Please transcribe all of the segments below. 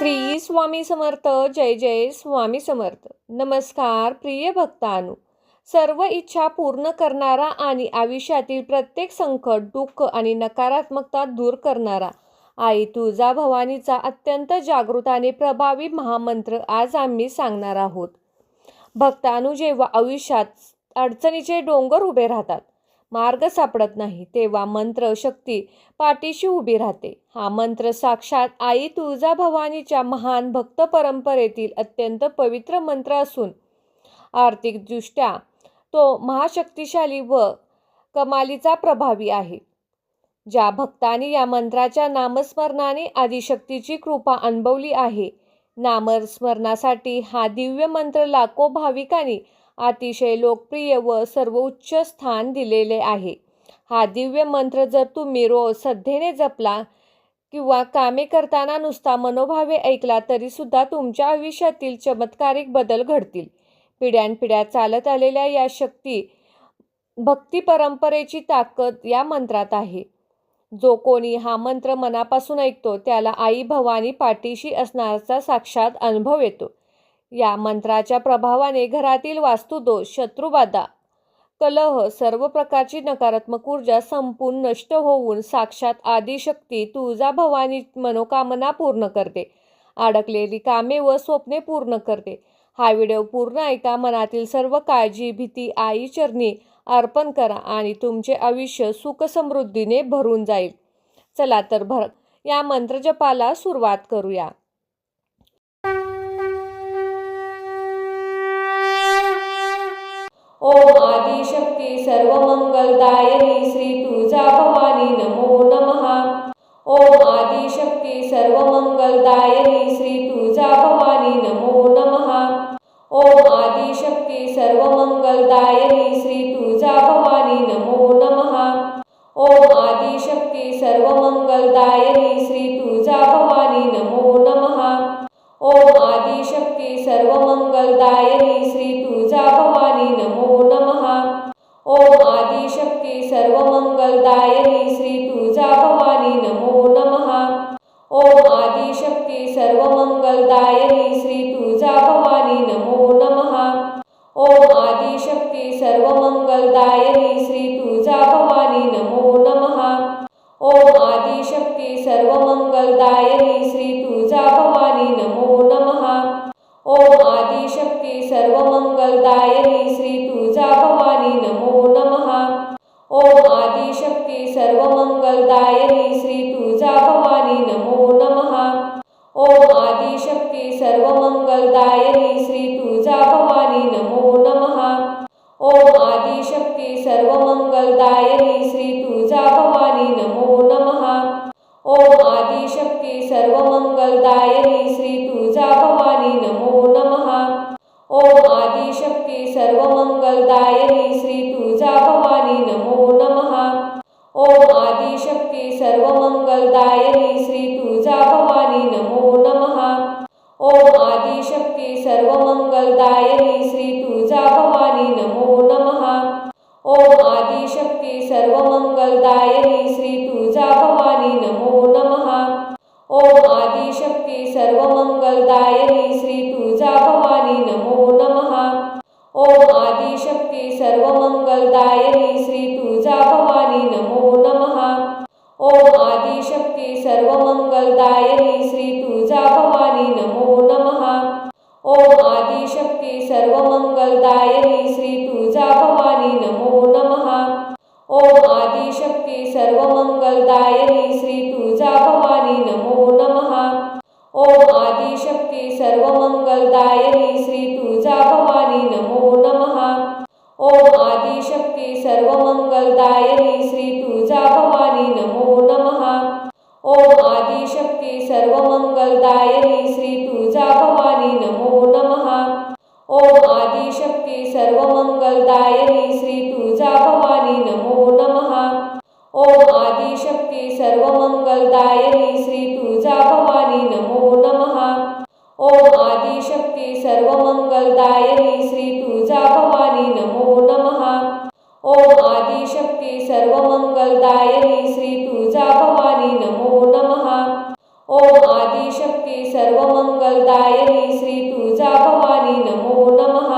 श्री स्वामी समर्थ. जय जय स्वामी समर्थ. नमस्कार प्रिय भक्तांनो. सर्व इच्छा पूर्ण करणारा आणि आयुष्यातील प्रत्येक संकट, दुःख आणि नकारात्मकता दूर करणारा आई तुळजाभवानीचा अत्यंत जागृत आणि प्रभावी महामंत्र आज आम्ही सांगणार आहोत. भक्तांनो, जेव्हा आयुष्यात अडचणीचे डोंगर उभे राहतात, मार्ग सापडत नाही, तेव्हा मंत्र शक्ती पाठीशी उभी राहते. हा मंत्र साक्षात आई तुळजाभवानीच्या महान भक्त परंपरेतील अत्यंत पवित्र मंत्र असून आर्थिकदृष्ट्या तो महाशक्तिशाली व कमालीचा प्रभावी आहे. ज्या भक्तांनी या मंत्राच्या नामस्मरणाने आदिशक्तीची कृपा अनुभवली आहे, नामस्मरणासाठी हा दिव्य मंत्र लाखो भाविकांनी अतिशय लोकप्रिय व सर्वोच्च स्थान दिलेले आहे. हा दिव्य मंत्र जर तुम्ही रोज श्रद्धेने जपला किंवा कामे करताना नुसता मनोभावे ऐकला तरी सुद्धा तुमच्या आयुष्यातील चमत्कारिक बदल घडतील. पिढ्यानपिढ्या चालत आलेल्या या भक्ती परंपरेची ताकद या मंत्रात आहे. जो कोणी हा मंत्र मनापासून ऐकतो त्याला आई भवानी पाठीशी असण्याचा साक्षात अनुभव येतो. या मंत्राच्या प्रभावाने घरातील वास्तुदोष, शत्रुबाधा, कलह, सर्व प्रकारची नकारात्मक ऊर्जा संपूर्ण नष्ट होऊन साक्षात आदिशक्ती तुळजाभवानी मनोकामना पूर्ण करते. अडकलेली कामे व स्वप्ने पूर्ण करते. हा व्हिडिओ पूर्ण ऐका. मनातील सर्व काळजी, भीती आई चरणी अर्पण करा आणि तुमचे आयुष्य सुख समृद्धीने भरून जाईल. चला तर या मंत्रजपाला सुरुवात करूया. ओम आदिशक्ती सर्वमंगलदायिनी श्री तुळजाभवानी नमो नमः. ओम आदिशक्ती सर्वमंगलदायिनी श्री तुळजाभवानी नमो नमः. ओम आदिशक्ती सर्वमंगलदायिनी श्री तुळजाभवानी नमो नमः. ओम आदिशक्ती सर्वमंगलदायिनी श्री तुळजाभवानी नमो नमः. ओम आदिशक्ती सर्वमंगलदायिनी श्री तुळजाभवानी नमो नमः. ओम आदिशक्ती सर्वमंगलदायिनी श्री तुळजाभवानी नमो नमः. ओम आदिशक्ती सर्वमंगलदायिनी श्री तुळजाभवानी नमो नमः. ओम आदिशक्ती सर्वमंगलदायिनी श्री तुळजाभवानी नमो नमः. ओम आदिशक्ती सर्वमंगलदायिनी श्री तुळजाभवानी नमो नमः. ओम आदिशक्ती सर्वमंगलदायिनी श्री तुळजाभवानी नमो नमः. ओम आदिशक्ती सर्वमंगलदायिनी श्री तुळजाभवानी नमो नमः. ओम आदिशक्ती सर्वमंगलदायिनी श्री तुळजाभवानी नमो नमः. ओम आदिशक्ती सर्वमंगलदायिनी श्री तुळजाभवानी नमो नमः. ओम आदिशक्ती सर्वमंगलदायिनी श्री तुळजाभवानी नमो नमः. ओम आदिशक्ती सर्वमंगलदायिनी श्री तुळजाभवानी नमो नमः. ओम आदिशक्ती सर्वमंगलदायिनी श्री तुळजाभवानी नमो नमः. ओम आदिशक्ती सर्वमंगलदायिनी श्री तुळजाभवानी नमो नमः. ओम आदिशक्ती सर्वमंगलदायिनी श्री तुळजाभवानी नमो नमः. ओम आदिशक्ती सर्वमंगलदायिनी श्री तुळजाभवानी नमो नमः. ओम आदिशक्ती सर्वमंगलदायिनी श्री तुळजाभवानी नमो नमः. ओम आदिशक्ती सर्वमंगलदायिनी श्री तुळजाभवानी नमो नमः. ओम आदिशक्ती सर्वमंगलदायिनी श्री तुळजाभवानी नमो नमः. ओम आदिशक्ती सर्वमंगलदायिनी श्री तुळजाभवानी नमो नमः. ओम आदिशक्ती सर्वमंगलदायिनी श्री तुळजाभवानी नमो नमः. ओम आदिशक्ती सर्वमंगलदायिनी श्री तुळजाभवानी नमो नमः. ओम आदिशक्ती सर्वमंगलदायिनी श्री तुळजाभवानी नमो नमः. ओम आदिशक्ती सर्वमंगलदायिनी श्री तुळजाभवानी नमो नमः. ओम आदिशक्ती सर्वमंगलदायिनी श्री तुळजाभवानी नमो नमः. ओम आदिशक्ती सर्वमंगलदायिनी श्री तुळजाभवानी नमो नमः. ओम आदिशक्ती सर्वमंगलदायिनी श्री तुळजाभवानी नमो नमः. ओम आदिशक्ती सर्वमंगलदायिनी श्री तुळजा भवानी नमो नमः।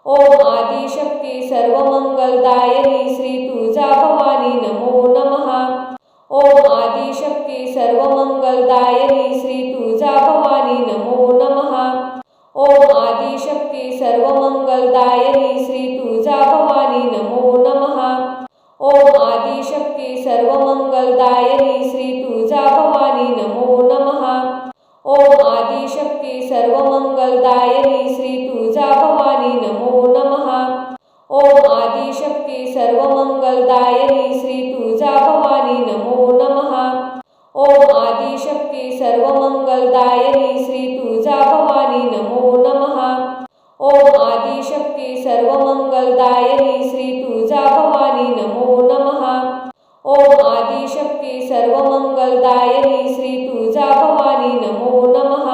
ओम आदिशक्ती सर्वमंगलदायिनी श्री तुळजा भवानी नमो नमः। ओम आदिशक्ती सर्वमंगलदायिनी श्री तुळजा भवानी नमो नमः। ओम आदिशक्ती सर्वमंगलदायिनी श्री तुळजा भवानी नमो नमः। ओम आदिशक्ती सर्वमंगलदायिनी श्री तुळजा भवानी नमो नमः। ओम आदिशक्ती सर्वमंगलदायिनी श्री तुळजा भवानी नमो नमः। ओम आदिशक्ती सर्वमंगलदायिनी श्री तुळजा भवानी नमो नमः। ओम आदिशक्ती सर्वमंगलदायिनी श्री तुळजा भवानी नमो नमः। ओम आदिशक्ती सर्वमंगलदायिनी श्री तुळजा भवानी नमो नमः। ओम आदिशक्ती सर्वमंगलदायिनी श्री तुळजा भवानी नमो नमः।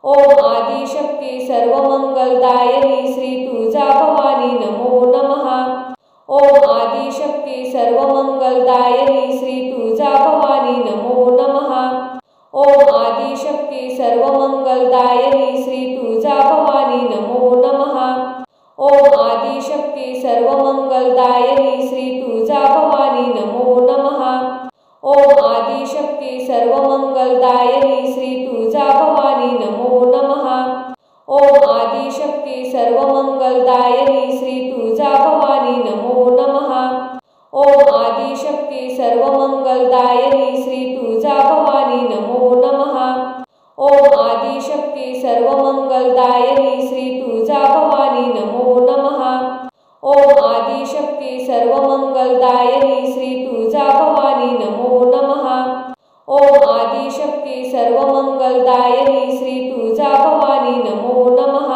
ओम आदिशक्ती सर्वमंगलदायिनी श्री तुळजा भवानी नमो नमः। ओम आदिशक्ती सर्वमंगलदायिनी श्री तुळजा भवानी नमो नमः। ओम आदिशक्ती सर्वमंगलदायिनी श्री तुळजा भवानी नमो नमः। ओम आदिशक्ती सर्वमंगलदायिनी श्री तुळजा भवानी नमो नमः। ओम आदिशक्ती सर्वमंगलदायिनी श्री तुळजा भवानी नमो नमः। ओम आदिशक्ती सर्वमंगलदायिनी श्री तुळजा भवानी नमो नमः। ओम आदिशक्ती सर्वमंगलदायिनी श्री तुळजा भवानी नमो नमः। ओम आदिशक्ती सर्वमंगलदायिनी श्री तुळजा भवानी नमो नमः। ओम आदिशक्ती सर्वमंगलदायिनी श्री तुळजा भवानी नमो नमः। ओम आदिशक्ती सर्वमंगलदायिनी श्री तुळजा भवानी नमो नमः।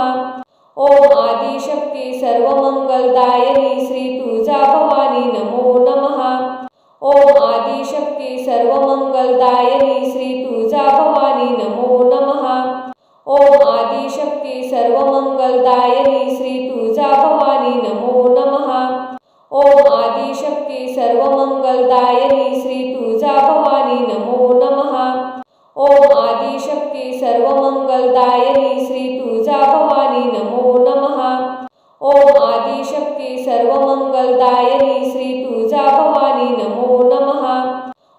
ओम आदिशक्ती सर्वमंगलदायिनी श्री तुळजा भवानी नमो नमः। ओम आदिशक्ती सर्वमंगलदायिनी श्री तुळजा भवानी नमो नमः। ओम आदिशक्ती सर्वमंगलदायिनी श्री तुळजा भवानी नमो नमः। ओम आदिशक्ती सर्वमंगलदायिनी श्री तुळजा भवानी नमो नमः। ओम आदिशक्ती सर्वमंगलदायिनी श्री तुळजा भवानी नमो नमः। ओम आदिशक्ती सर्वमंगलदायिनी श्री तुळजा भवानी नमो नमः। ओम आदिशक्ती सर्वमंगलदायिनी श्री तुळजा भवानी नमो नमः।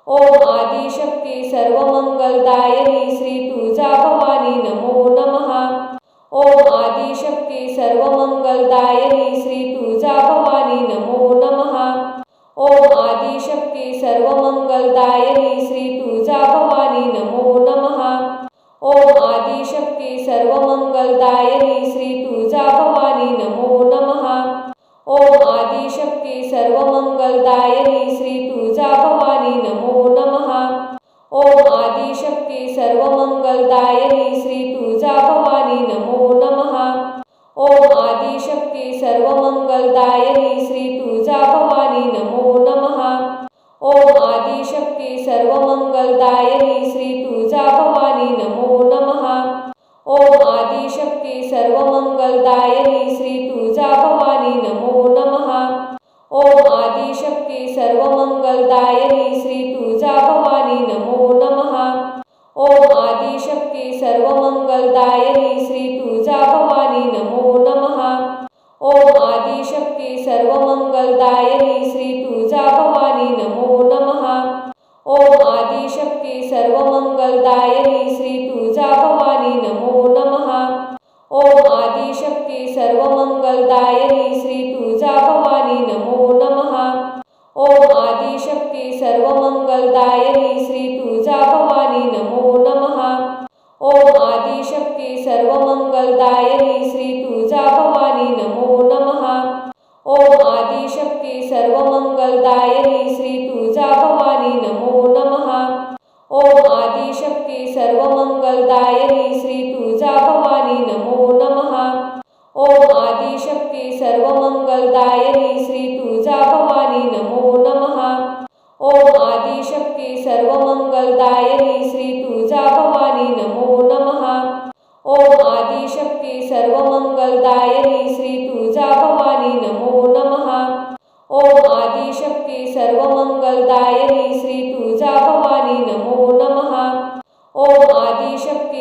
ओम आदिशक्ती सर्वमंगलदायिनी श्री तुळजा भवानी नमो नमः। ओम आदिशक्ती सर्वमंगलदायिनी श्री तुळजा भवानी नमो नमः। ओम आदिशक्ती सर्वमंगलदायिनी श्री तुळजा भवानी नमो नमः। ओम आदिशक्ती सर्वमंगलदायिनी श्री तुळजा भवानी नमो नमः। ओम आदिशक्ती सर्वमंगलदायिनी श्री तुळजा भवानी नमो नमः। ओम आदिशक्ती सर्वमंगलदायिनी श्री तुळजा भवानी नमो नमः। ओम आदिशक्ती सर्वमंगलदायिनी श्री तुळजा भवानी नमो नमः। ओम आदिशक्ती सर्वमंगलदायिनी श्री तुळजा भवानी नमो नमः। ओम आदिशक्ती सर्वमंगलदायिनी श्री तुळजा भवानी नमो नमः। ओम आदिशक्ती सर्वमंगलदायिनी श्री तुळजा भवानी नमो नमः। ओम आदिशक्ती सर्वमंगलदायिनी श्री तुळजा भवानी नमो नमः। ओम आदिशक्ती सर्वमंगलदायिनी श्री तुळजा भवानी नमो नमः। ओम आदिशक्ती सर्वमंगलदायिनी श्री तुळजा भवानी नमो नमः। ओम आदिशक्ती सर्वमंगलदायिनी श्री तुळजा भवानी नमो नमः। ओम आदिशक्ती सर्वमंगलदायिनी श्री तुळजा भवानी नमो नमः। ओम आदिशक्ती सर्वमंगलदायिनी श्री तुळजा भवानी नमो नमः। ओम आदिशक्ती सर्वमंगलदायिनी श्री तुळजा भवानी नमो नमः। ओम आदिशक्ती सर्वमंगलदायिनी श्री तुळजा भवानी नमो नमः। ओम आदिशक्ती सर्वमंगलदायिनी श्री तुळजा भवानी नमो नमः। ओम आदिशक्ती सर्वमंगलदायिनी श्री तुळजा भवानी नमो नमः। ओम आदिशक्ती सर्वमंगलदायिनी श्री तुळजा भवानी नमो नमः। ओम आदिशक्ती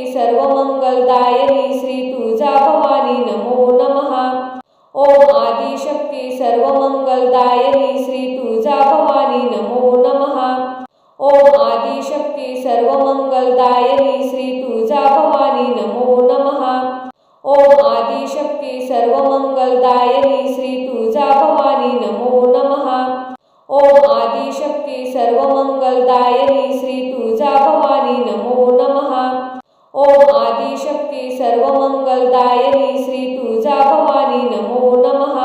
आदिशक्ती सर्वमंगलदायिनी श्री तुळजाभवानी नमो नमः। ओम आदिशक्ती सर्वमंगलदायिनी श्री तुळजाभवानी नमो नमः। ओम आदिशक्ती सर्वमंगलदायिनी श्री तुळजाभवानी नमो नमः। ओम आदिशक्ती सर्वमंगलदायिनी श्री तुळजाभवानी नमो नमः। ओम आदिशक्ती सर्वमंगलदायिनी श्री तुळजाभवानी नमो नमः। ओम आदिशक्ती सर्वमंगलदायिनी श्री तुळजाभवानी नमो नमः।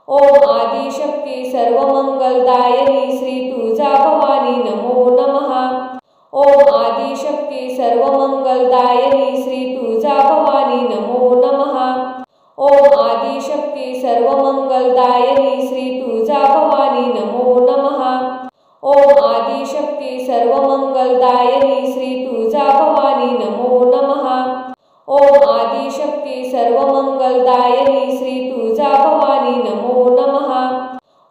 ओम आदिशक्ती सर्वमंगलदायिनी श्री तुळजाभवानी नमो नमः। ओम आदिशक्ती सर्वमंगलदायिनी श्री तुळजाभवानी नमो नमः। ओम आदिशक्ती सर्वमंगलदायिनी श्री तुळजाभवानी नमो नमः। ओम आदिशक्ती सर्वमंगलदायिनी श्री तुळजाभवानी नमो नमः। ओम आदिशक्ती सर्वमंगलदायिनी श्री तुळजाभवानी नमो नमः।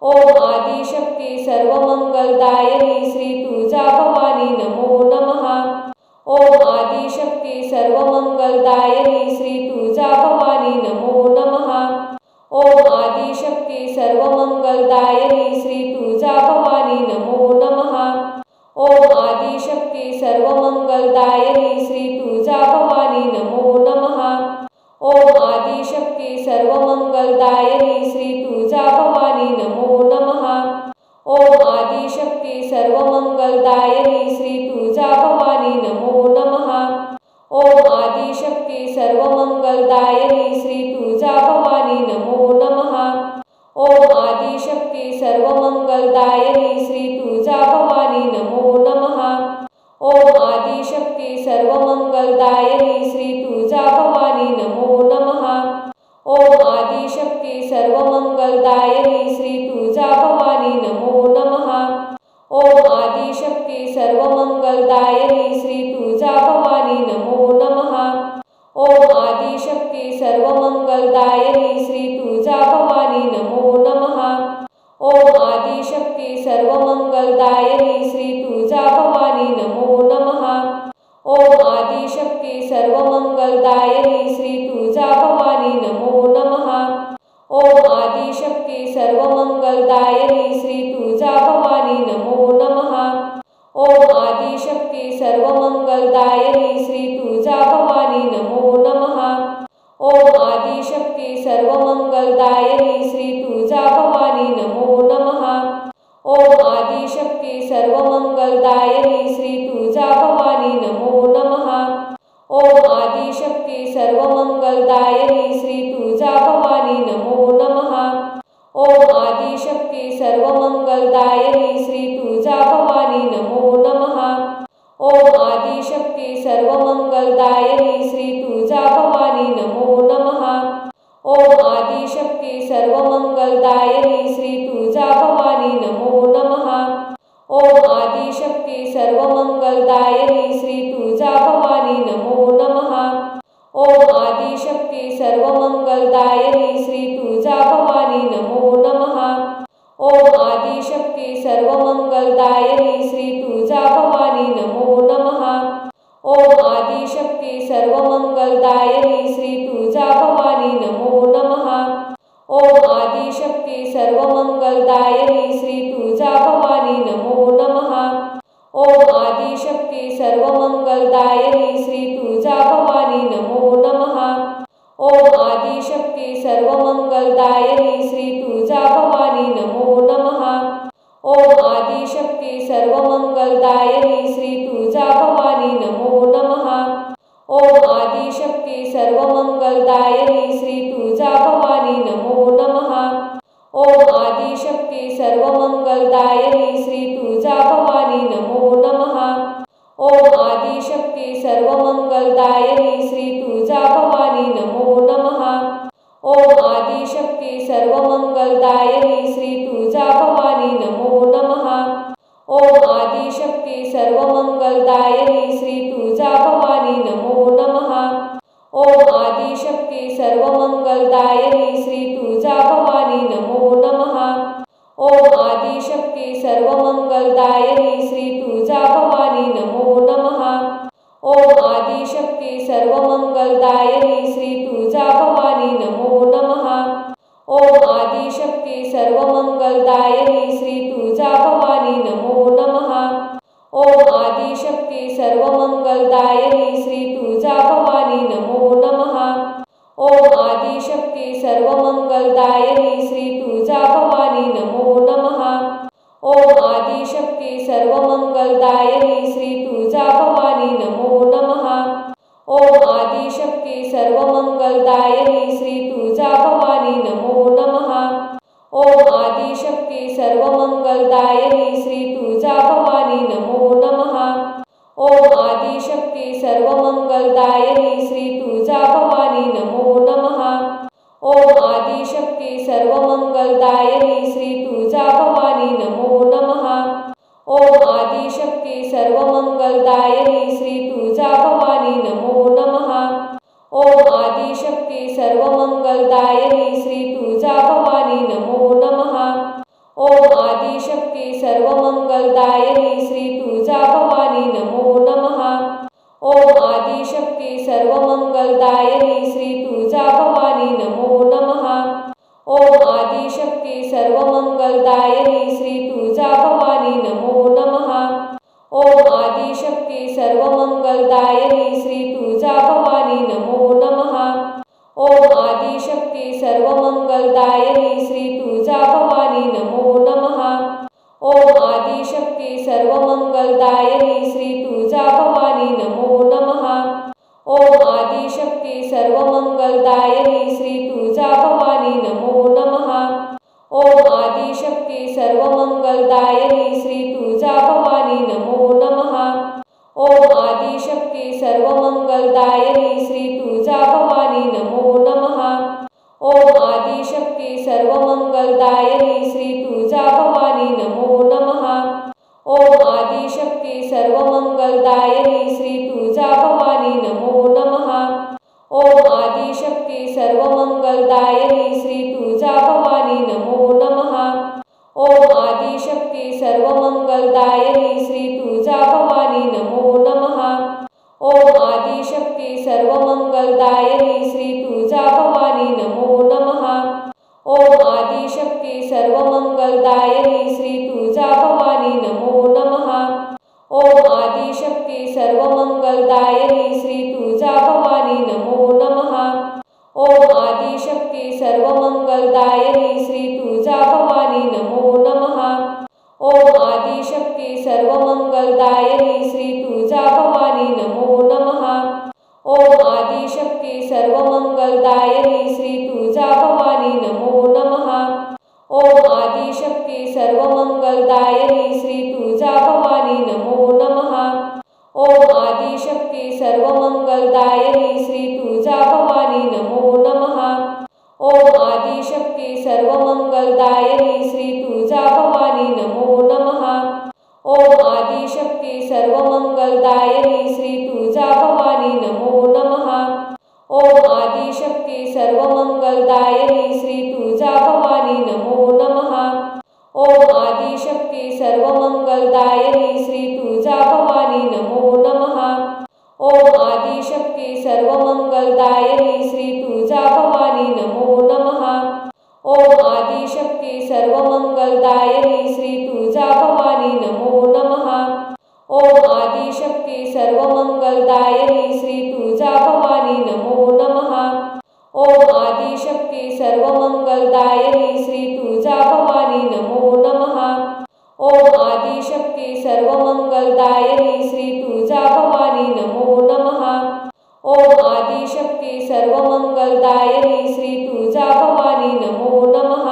ओम आदिशक्ती सर्वमंगलदायिनी श्री तुळजाभवानी नमो नमः। ओम आदिशक्ती सर्वमंगलदायिनी श्री तुळजाभवानी नमो नमः। ओम आदिशक्ती सर्वमंगलदायिनी श्री तुळजाभवानी नमो नमः। ओम आदिशक्ती सर्वमंगलदायिनी श्री तुळजाभवानी नमो नमः। ओम आदिशक्ती सर्वमंगलदायिनी श्री तुळजाभवानी नमो नमः। ओम आदिशक्ती सर्वमंगलदायिनी श्री तुळजाभवानी नमो नमः। ओम आदिशक्ती सर्वमंगलदायिनी श्री तुळजाभवानी नमो नमः। ओम आदिशक्ती सर्वमंगलदायिनी श्री तुळजाभवानी नमो नमः। ओम आदिशक्ती सर्वमंगलदायिनी श्री तुळजाभवानी नमो नमः। ओम आदिशक्ती सर्वमंगलदायिनी श्री तुळजाभवानी नमो नमः। ओम आदिशक्ती सर्वमंगलदायिनी श्री तुळजाभवानी नमो नमः। ओम आदिशक्ती सर्वमंगलदायिनी श्री तुळजाभवानी नमो नमः। ओम आदिशक्ती सर्वमंगलदायिनी श्री तुळजाभवानी नमो नमः। ओम आदिशक्ती सर्वमंगलदायिनी श्री तुळजाभवानी नमो नमः। ओम आदिशक्ती सर्वमंगलदायिनी श्री तुळजाभवानी नमो नमः। ओम आदिशक्ती सर्वमंगलदायिनी श्री तुळजाभवानी नमो नमः। ओम आदिशक्ती सर्वमंगलदायिनी श्री तुळजाभवानी नमो नमः। ओम आदिशक्ती सर्वमंगलदायिनी श्री तुळजाभवानी नमो नमः। ओम आदिशक्ती सर्वमंगलदायिनी श्री तुळजाभवानी नमो नमः। ओम आदिशक्ती सर्वमंगलदायिनी श्री तुळजाभवानी नमो नमः। ओम आदिशक्ती सर्वमंगलदायिनी श्री तुळजाभवानी नमो नमः। ओम आदिशक्ती सर्वमंगलदायिनी श्री तुळजाभवानी नमो नमः। ओम आदिशक्ती सर्वमंगलदायिनी श्री तुळजाभवानी नमो नमः। ओम आदिशक्ती सर्वमंगलदायिनी श्री तुळजाभवानी नमो नमः। ओम आदिशक्ती सर्वमंगलदायिनी श्री तुळजाभवानी नमो नमः। ओम आदिशक्ती सर्वमंगलदायिनी श्री तुळजाभवानी नमो नमः। ओम आदिशक्ती सर्वमंगलदायिनी श्री तुळजाभवानी नमो नमः। ओम आदिशक्ती सर्वमंगलदायिनी श्री तुळजाभवानी नमो नमः। ओम आदिशक्ती सर्वमंगलदायिनी श्री तुळजाभवानी नमो नमः। ओम आदिशक्ती सर्वमंगलदायिनी श्री तुळजाभवानी नमो नमः। ओम आदिशक्ती सर्वमंगलदायिनी श्री तुळजाभवानी नमो नमः। ओम आदिशक्ती सर्वमंगलदायिनी श्री तुळजाभवानी नमो नमः। ओम आदिशक्ती सर्वमंगलदायिनी श्री तुळजाभवानी नमो नमः। ओम आदिशक्ती सर्वमंगलदायिनी श्री तुळजाभवानी नमो नमः। ओम आदिशक्ती सर्वमंगलदायिनी श्री तुळजाभवानी नमो नमः। ओम आदिशक्ती सर्वमंगलदायिनी श्री तुळजाभवानी नमो नमः। ओम आदिशक्ती सर्वमंगलदायिनी श्री तुळजाभवानी नमो नमः। ओम आदिशक्ती सर्वमंगलदायिनी श्री तुळजाभवानी नमो नमः। ओम आदिशक्ती सर्वमंगलदायिनी श्री तुळजाभवानी नमो नमः। ओम आदिशक्ती सर्वमंगलदायिनी आदिशक्ती सर्वमंगलदायिनी श्री तुळजा भवानी नमो नमः। ओम आदिशक्ती सर्वमंगलदायिनी श्री तुळजा भवानी नमो नमः। ओम आदिशक्ती सर्वमंगलदायिनी श्री तुळजा भवानी नमो नमः। ओम आदिशक्ती सर्वमंगलदायिनी श्री तुळजा भवानी नमो नमः। ओम आदिशक्ती सर्वमंगलदायिनी श्री तुळजा भवानी नमो नमः। ओम आदिशक्ती सर्वमंगलदायिनी श्री तुळजा भवानी नमो नमः। ओम आदिशक्ती सर्वमंगलदायिनी श्री तुळजा भवानी नमो नमः। ओम आदिशक्ती सर्वमंगलदायिनी श्री तुळजा भवानी नमो नमः। ओम आदिशक्ती सर्वमंगलदायिनी श्री तुळजा भवानी नमो नमः। ओम आदिशक्ती सर्वमंगलदायिनी श्री तुळजा भवानी नमो नमः। ओम आदिशक्ती सर्वमंगलदायिनी श्री तुळजा भवानी नमो नमः। ओम आदिशक्ती सर्वमंगलदायिनी श्री तुळजा भवानी नमो नमः। ओम आदिशक्ती सर्वमंगलदायिनी श्री तुळजा भवानी नमो नमः। ओम आदिशक्ती सर्वमंगलदायिनी श्री तुळजा भवानी नमो नमः। ओम आदिशक्ती सर्वमंगलदायिनी श्री तुळजा भवानी नमो नमः। ओम आदिशक्ती सर्वमंगलदायिनी श्री तुळजा भवानी नमो नमः। ओम आदिशक्ती सर्वमंगलदायिनी श्री तुळजा भवानी नमो नमः। ओम आदिशक्ती सर्वमंगलदायिनी श्री तुळजा भवानी नमो नमः। ओम आदिशक्ती सर्वमंगलदायिनी श्री तुळजा भवानी नमो नमः। ओम आदिशक्ती सर्वमंगलदायिनी श्री तुळजा भवानी नमो नमः। ओम आदिशक्ती सर्वमंगलदायिनी श्री तुळजा भवानी नमो नमः। ओम आदिशक्ती सर्वमंगलदायिनी श्री तुळजा भवानी नमो नमः। ओम आदिशक्ती सर्वमंगलदायिनी श्री तुळजा भवानी नमो नमः। ओम आदिशक्ती सर्वमंगलदायिनी श्री तुळजा भवानी नमो नमः। ओम आदिशक्ती सर्वमंगलदायिनी श्री तुळजा भवानी नमो नमः। ओम आदिशक्ती सर्वमंगलदायिनी श्री तुळजा भवानी नमो नमः। ओम आदिशक्ती सर्वमंगलदायिनी श्री तुळजा भवानी नमो नमः। ओम आदिशक्ती सर्वमंगलदायिनी श्री तुळजा भवानी नमो नमः। ओम आदिशक्ती सर्वमंगलदायिनी श्री तुळजा भवानी नमो नमः। ओम आदिशक्ती सर्वमंगलदायिनी श्री तुळजा भवानी नमो नमः। ओम आदिशक्ती सर्वमंगलदायिनी श्री तुळजा भवानी नमो नमः। ओम आदिशक्ती सर्वमंगलदायिनी श्री तुळजा भवानी नमो नमः। ओम आदिशक्ती सर्वमंगलदायिनी श्री तुळजा भवानी नमो नमः। ओम आदिशक्ती सर्वमंगलदायिनी श्री तुळजा भवानी नमो नमः। ओम आदिशक्ती सर्वमंगलदायिनी श्री तुळजा भवानी नमो नमः। ओम आदिशक्ती सर्वमंगलदायिनी श्री तुळजा भवानी नमो नमः। ओम आदिशक्ती सर्वमंगलदायिनी श्री तुळजा भवानी नमो नमः। ओम आदिशक्ती सर्वमंगलदायिनी श्री तुळजा भवानी नमो नमः।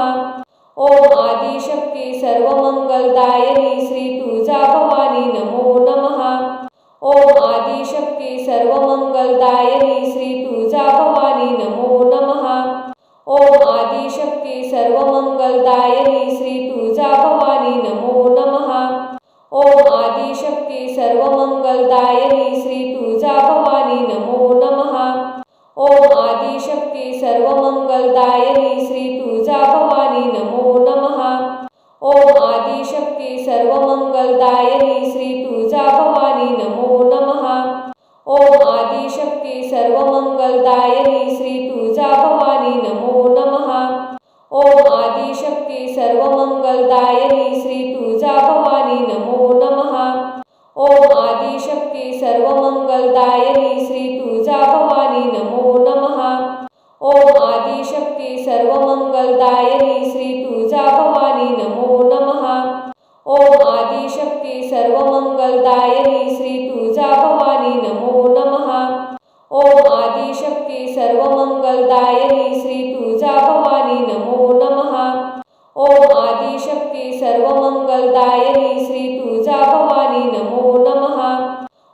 ओम आदिशक्ती सर्वमंगलदायिनी श्री तुळजा भवानी नमो नमः। ओम आदिशक्ती सर्वमंगलदायिनी श्री तुळजा भवानी नमो नमः। ओम आदिशक्ती सर्वमंगलदायिनी श्री तुळजा भवानी नमो नमः। ओम आदिशक्ती सर्वमंगलदायिनी श्री तुळजा भवानी नमो नमः। ओम आदिशक्ती सर्वमंगलदायिनी श्री तुळजा भवानी नमो नमः। ओम आदिशक्ती सर्वमंगलदायिनी श्री तुळजा भवानी नमो नमः। ओम आदिशक्ती सर्वमंगलदायिनी श्री तुळजा भवानी नमो नमः। ओम आदिशक्ती सर्वमंगलदायिनी श्री तुळजा भवानी नमो नमः। ओम आदिशक्ती सर्वमंगलदायिनी श्री तुळजा भवानी नमो नमः। ओम आदिशक्ती सर्वमंगलदायिनी श्री तुळजा भवानी नमो नमः। ओम आदिशक्ती आदिशक्ती सर्वमंगलदायिनी श्री तुळजाभवानी नमो नमः। ओम आदिशक्ती सर्वमंगलदायिनी श्री तुळजाभवानी नमो नमः। ओम आदिशक्ती सर्वमंगलदायिनी श्री तुळजाभवानी नमो नमः।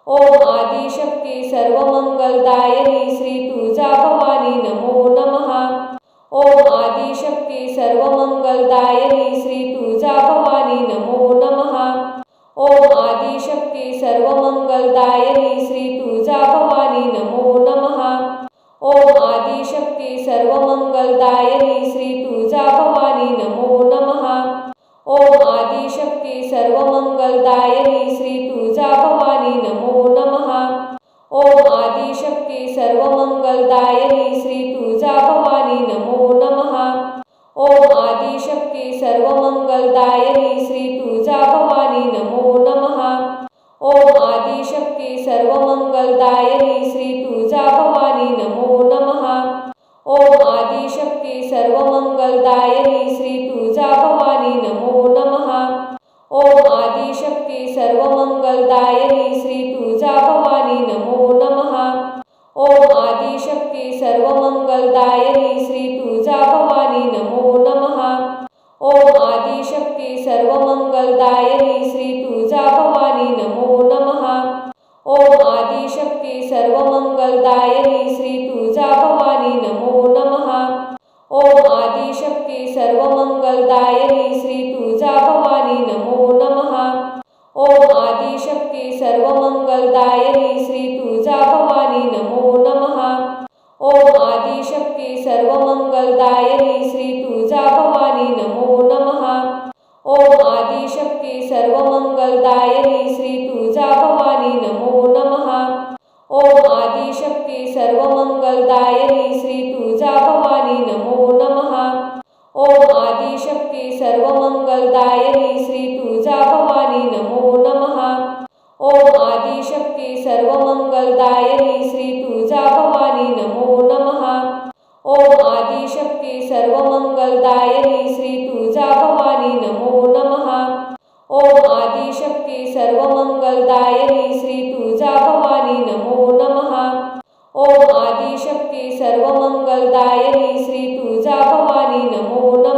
ओम आदिशक्ती सर्वमंगलदायिनी श्री तुळजाभवानी नमो नमः। ओम आदिशक्ती सर्वमंगलदायिनी श्री तुळजाभवानी नमो नमः। ओम आदिशक्ती सर्वमंगलदायिनी श्री तुळजाभवानी नमो नमः। ओम आदिशक्ती सर्वमंगलदायिनी श्री तुळजाभवानी नमो नमः। ओम आदिशक्ती सर्वमंगलदायिनी श्री तुळजाभवानी नमो नमः। ओम आदिशक्ती सर्वमंगलदायिनी श्री तुळजाभवानी नमो नमः। ओम आदिशक्ती सर्वमंगलदायिनी श्री तुळजाभवानी नमो नमः। ओम आदिशक्ती सर्वमंगलदायिनी श्री तुळजाभवानी नमो नमः। ओम आदिशक्ती सर्वमंगलदायिनी श्री तुळजाभवानी नमो नमः। ओम आदिशक्ती सर्वमंगलदायिनी श्री तुळजाभवानी नमो नमः। ओम आदिशक्ती सर्वमंगलदायिनी श्री तुळजाभवानी नमो नमः। ओम आदिशक्ती सर्वमंगलदायिनी श्री तुळजाभवानी नमो नमः। ओम आदिशक्ती सर्वमंगलदायिनी श्री तुळजाभवानी नमो नमः। ओम आदिशक्ती सर्वमंगलदायिनी श्री तुळजाभवानी नमो नमः। ओम आदिशक्ती सर्वमंगलदायिनी श्री तुळजाभवानी नमो नमः। ओम आदिशक्ती सर्वमंगलदायिनी श्री तुळजाभवानी नमो नमः। ओम आदिशक्ती सर्वमंगलदायिनी श्री तुळजाभवानी नमो नमः। ओम आदिशक्ती सर्वमंगलदायिनी श्री तुळजाभवानी नमो नमः। ओम आदिशक्ती सर्वमंगलदायिनी श्री तुळजाभवानी नमो नमः। ओम आदिशक्ती सर्वमंगलदायिनी श्री तुळजाभवानी नमो नमः। ओम आदिशक्ती सर्वमंगलदायिनी श्री तुळजाभवानी नमो नमः। ओम आदिशक्ती सर्वमंगलदायिनी श्री तुळजाभवानी नमो नमः। ओम आदिशक्ती सर्वमंगलदायिनी श्री तुळजाभवानी नमो नमः।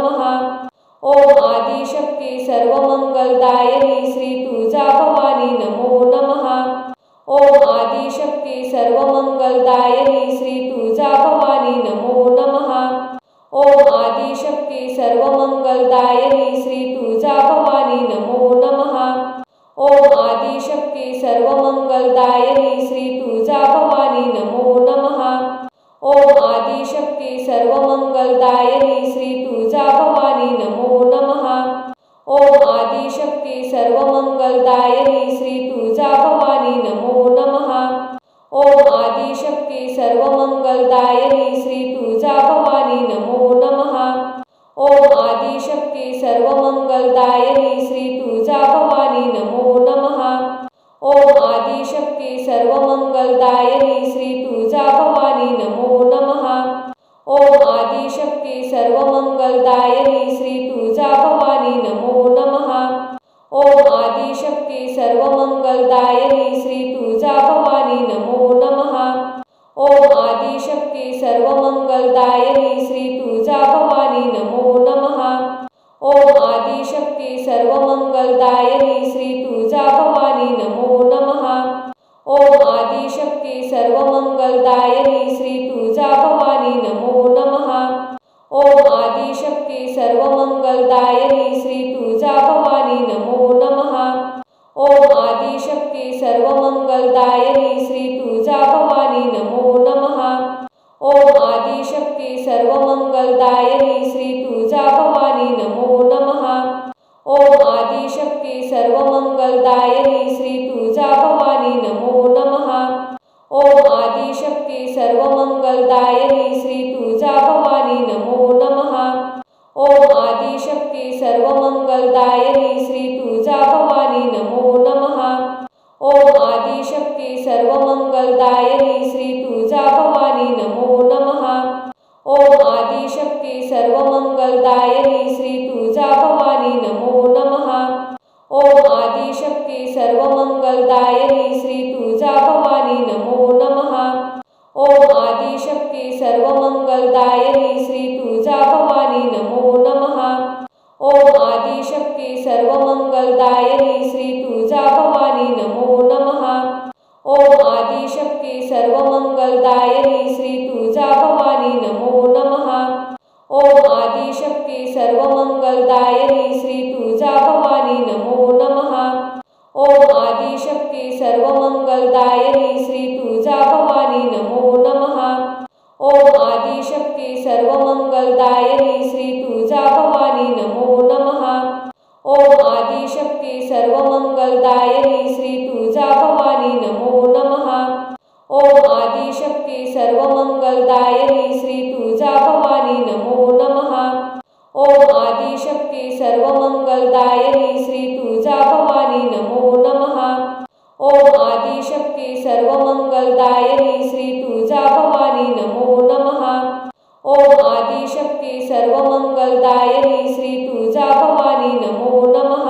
ओम आदिशक्ती सर्वमंगलदायिनी श्री तुळजाभवानी नमो नमः। ओम आदिशक्ती सर्वमंगलदायिनी श्री तुळजाभवानी नमो नमः। ओम आदिशक्ती सर्वमंगलदायिनी श्री तुळजाभवानी नमो नमः। ओम आदिशक्ती सर्वमंगलदायिनी श्री तुळजाभवानी नमो नमः। ओम आदिशक्ती सर्वमंगलदायिनी श्री तुळजाभवानी नमो नमः। ओम आदिशक्ती सर्वमंगलदायिनी श्री तुळजाभवानी नमो नमः। ओम आदिशक्ती सर्वमंगलदायिनी श्री तुळजाभवानी नमो नमः। ओम आदिशक्ती सर्वमंगलदायिनी श्री तुळजाभवानी नमो नमः। ओम आदिशक्ती सर्वमंगलदायिनी श्री तुळजाभवानी नमो नमः। ओम आदिशक्ती सर्वमंगलदायिनी श्री तुळजाभवानी नमो नमः। ओम आदिशक्ती सर्वमंगलदायिनी श्री तुळजाभवानी नमो नमः। ओम आदिशक्ती सर्वमंगलदायिनी श्री तुळजाभवानी नमो नमः। ओम आदिशक्ती सर्वमंगलदायिनी श्री तुळजाभवानी नमो नमः। ओम आदिशक्ती सर्वमंगलदायिनी श्री तुळजाभवानी नमो नमः। ओम आदिशक्ती सर्वमंगलदायिनी श्री तुळजाभवानी नमो नमः। ओम आदिशक्ती सर्वमंगलदायिनी श्री तुळजाभवानी नमो नमः। ओम आदिशक्ती सर्वमंगलदायिनी श्री तुळजाभवानी नमो नमः। ओम आदिशक्ती सर्वमंगलदायिनी श्री तुळजाभवानी नमो नमः। ओम आदिशक्ती सर्वमंगलदायिनी श्री तुळजाभवानी नमो नमः। ओम आदिशक्ती सर्वमंगलदायिनी श्री तुळजाभवानी नमो नमः। ओम आदिशक्ती सर्वमंगलदायिनी श्री तुळजाभवानी नमो नमः। ओम आदिशक्ती सर्वमंगलदायिनी श्री तुळजाभवानी नमो नमः। ओम आदिशक्ती आदिशक्ती सर्वमंगलदायिनी श्री तुळजा भवानी नमो नमः। ओम आदिशक्ती सर्वमंगलदायिनी श्री तुळजा भवानी नमो नमः। ओम आदिशक्ती सर्वमंगलदायिनी श्री तुळजा भवानी नमो नमः। ओम आदिशक्ती सर्वमंगलदायिनी श्री तुळजा भवानी नमो नमः। ओम आदिशक्ती सर्वमंगलदायिनी श्री तुळजा भवानी नमो नमः। ओम आदिशक्ती सर्वमंगलदायिनी श्री तुळजा भवानी नमो नमः। ओम आदिशक्ती सर्वमंगलदायिनी श्री तुळजा भवानी नमो नमः। ओम आदिशक्ती सर्वमंगलदायिनी श्री तुळजा भवानी नमो नमः। ओम आदिशक्ती सर्वमंगलदायिनी श्री तुळजा भवानी नमो नमः। ओम आदिशक्ती सर्वमंगलदायिनी श्री तुळजा भवानी नमो नमः। ओम आदिशक्ती सर्वमंगलदायिनी श्री तुळजा भवानी नमो नमः। ओम आदिशक्ती सर्वमंगलदायिनी श्री तुळजा भवानी नमो नमः।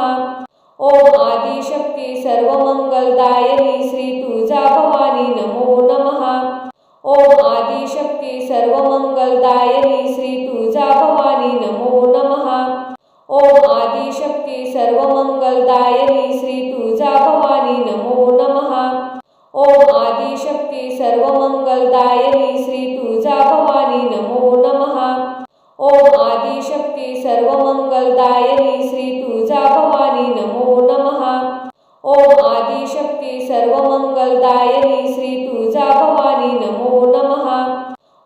ओम आदिशक्ती सर्वमंगलदायिनी श्री तुळजा भवानी नमो नमः। ओम आदिशक्ती सर्वमंगलदायिनी श्री तुळजा भवानी नमो नमः। ओम आदिशक्ती सर्वमंगलदायिनी श्री तुळजा भवानी नमो नमः। ओम आदिशक्ती सर्वमंगलदायिनी श्री तुळजा भवानी नमो नमः। ओम आदिशक्ती सर्वमंगलदायिनी श्री तुळजा भवानी नमो नमः। ओम आदिशक्ती सर्वमंगलदायिनी श्री तुळजा भवानी नमो नमः।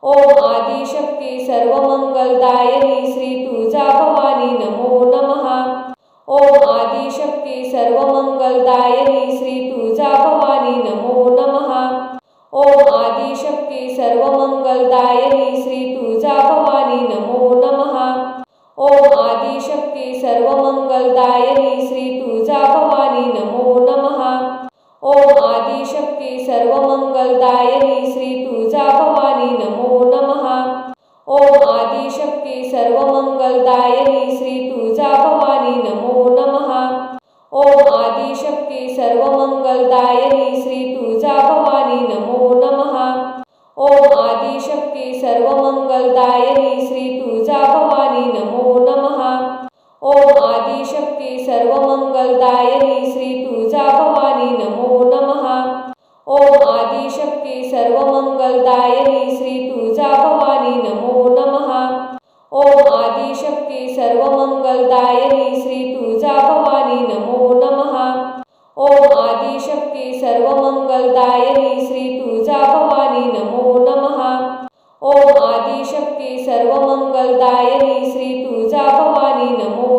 ओम आदिशक्ती सर्वमंगलदायिनी श्री तुळजा भवानी नमो नमः। ओम आदिशक्ती सर्वमंगलदायिनी श्री तुळजा भवानी नमो नमः। ओम आदिशक्ती सर्वमंगलदायिनी श्री तुळजा भवानी नमो नमः। ओम आदिशक्ती सर्वमंगलदायिनी श्री तुळजा भवानी नमो नमः। ओम आदिशक्ती सर्वमंगलदायिनी श्री तुळजा भवानी नमो नमः। ओम आदिशक्ती सर्वमंगलदायिनी श्री तुळजा भवानी नमो नमः। ओम आदिशक्ती सर्वमंगलदायिनी श्री तुळजा भवानी नमो नमः। ओम आदिशक्ती सर्वमंगलदायिनी श्री तुळजा भवानी नमो नमः। ओम आदिशक्ती सर्वमंगलदायिनी श्री तुळजा भवानी नमो नमः। ओम आदिशक्ती सर्वमंगलदायिनी श्री तुळजा भवानी नमो नमः। ओम आदिशक्ती सर्वमंगलदायिनी श्री तुळजा भवानी नमो नमः। ओम आदिशक्ती सर्वमंगलदायिनी श्री तुळजा भवानी नमो नमः। ओम आदिशक्ती सर्वमंगलदायिनी श्री तुळजा भवानी नमो नमः। ओम आदिशक्ती सर्वमंगलदायिनी श्री तुळजा भवानी नमो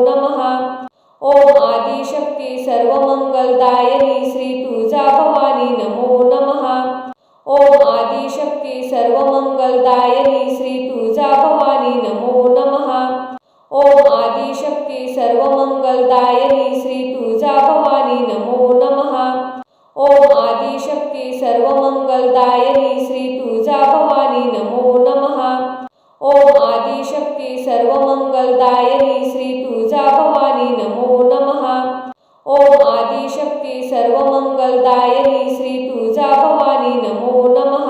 नमः। ओम आदिशक्ती सर्वमंगलदायिनी श्री तुळजा भवानी नमो नमः। ओम आदिशक्ती सर्वमंगलदायिनी श्री तुळजा भवानी नमो नमः। ओम आदिशक्ती सर्वमंगलदायिनी श्री तुळजा भवानी नमो नमः। ओम आदिशक्ती सर्वमंगलदायिनी श्री तुळजा भवानी नमो नमः। ओम आदिशक्ती सर्वमंगलदायिनी श्री तुळजा भवानी नमो नमः। ओम आदिशक्ती सर्वमंगलदायिनी श्री तुळजा भवानी नमो नमः।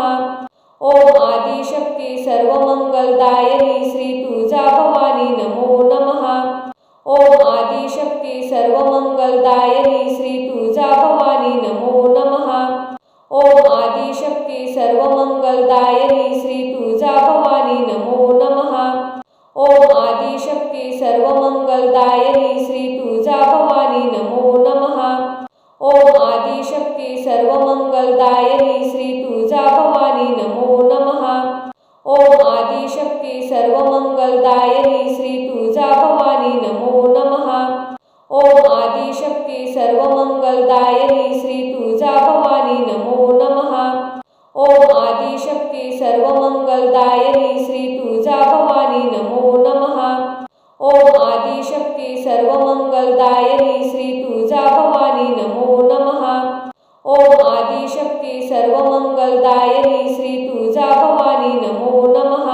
ओम आदिशक्ती सर्वमंगलदायिनी श्री तुळजा भवानी नमो नमः। ओम आदिशक्ती सर्वमंगलदायिनी श्री तुळजा भवानी नमो नमः। ओम आदिशक्ती सर्वमंगलदायिनी श्री तुळजा भवानी नमो नमः। ओम आदिशक्ती सर्वमंगलदायिनी श्री तुळजा भवानी नमो नमः। ओम आदिशक्ती सर्वमंगलदायिनी श्री तुळजा भवानी नमो नमः। ओम आदिशक्ती सर्वमंगलदायिनी श्री तुळजा भवानी नमो नमः। ओम आदिशक्ती सर्वमंगलदायिनी श्री तुळजा भवानी नमो नमः। ओम आदिशक्ती सर्वमंगलदायिनी श्री तुळजा भवानी नमो नमः। ओम आदिशक्ती सर्वमंगलदायिनी श्री तुळजा भवानी नमो नमः। ओम आदिशक्ती सर्वमंगलदायिनी श्री तुळजा भवानी नमो नमः।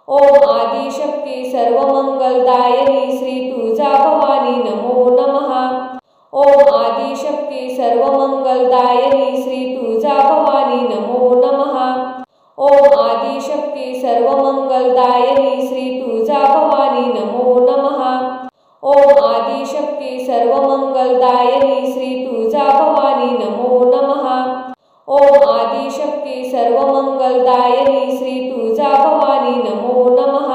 ओम आदिशक्ती सर्वमंगलदायिनी श्री तुळजाभवानी नमो नमः। ओम आदिशक्ती सर्वमंगलदायिनी श्री तुळजाभवानी नमो नमः। ओम आदिशक्ती सर्वमंगलदायिनी श्री तुळजाभवानी नमो नमः। ओम आदिशक्ती सर्वमंगलदायिनी श्री तुळजाभवानी नमो नमः। ओम आदिशक्ती सर्वमंगलदायिनी श्री तुळजाभवानी नमो नमः।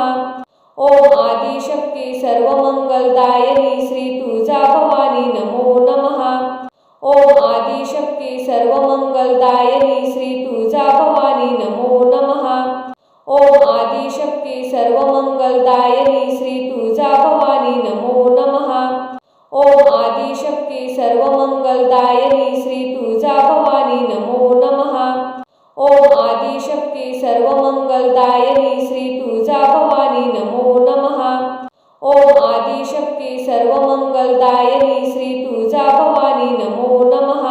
ओम आदिशक्ती सर्वमंगलदायिनी श्री तुळजाभवानी नमो नमः। ओम आदिशक्ती सर्वमंगलदायिनी श्री तुळजाभवानी नमो नमः। ओम आदिशक्ती सर्वमंगलदायिनी श्री तुळजाभवानी नमो नमः। ओम आदिशक्ती सर्वमंगलदायिनी श्री तुळजाभवानी नमो नमः। ओम आदिशक्ती सर्वमंगलदायिनी श्री तुळजाभवानी नमो नमः। ओम आदिशक्ती सर्वमंगलदायिनी श्री तुळजाभवानी नमो नमः।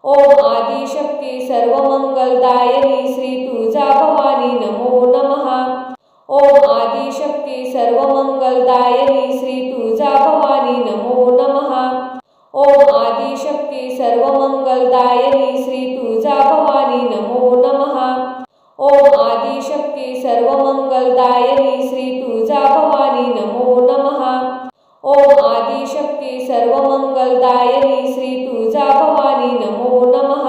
ओम आदिशक्ती सर्वमंगलदायिनी श्री तुळजाभवानी नमो नमः। ओम आदिशक्ती सर्वमंगलदायिनी श्री तुळजाभवानी नमो नमः। ओम आदिशक्ती सर्वमंगलदायिनी श्री तुळजाभवानी नमो नमः। ओम आदिशक्ती सर्वमंगलदायिनी श्री तुळजाभवानी नमो नमः। ओम आदिशक्ती सर्वमंगलदायिनी श्री तुळजाभवानी नमो नमः।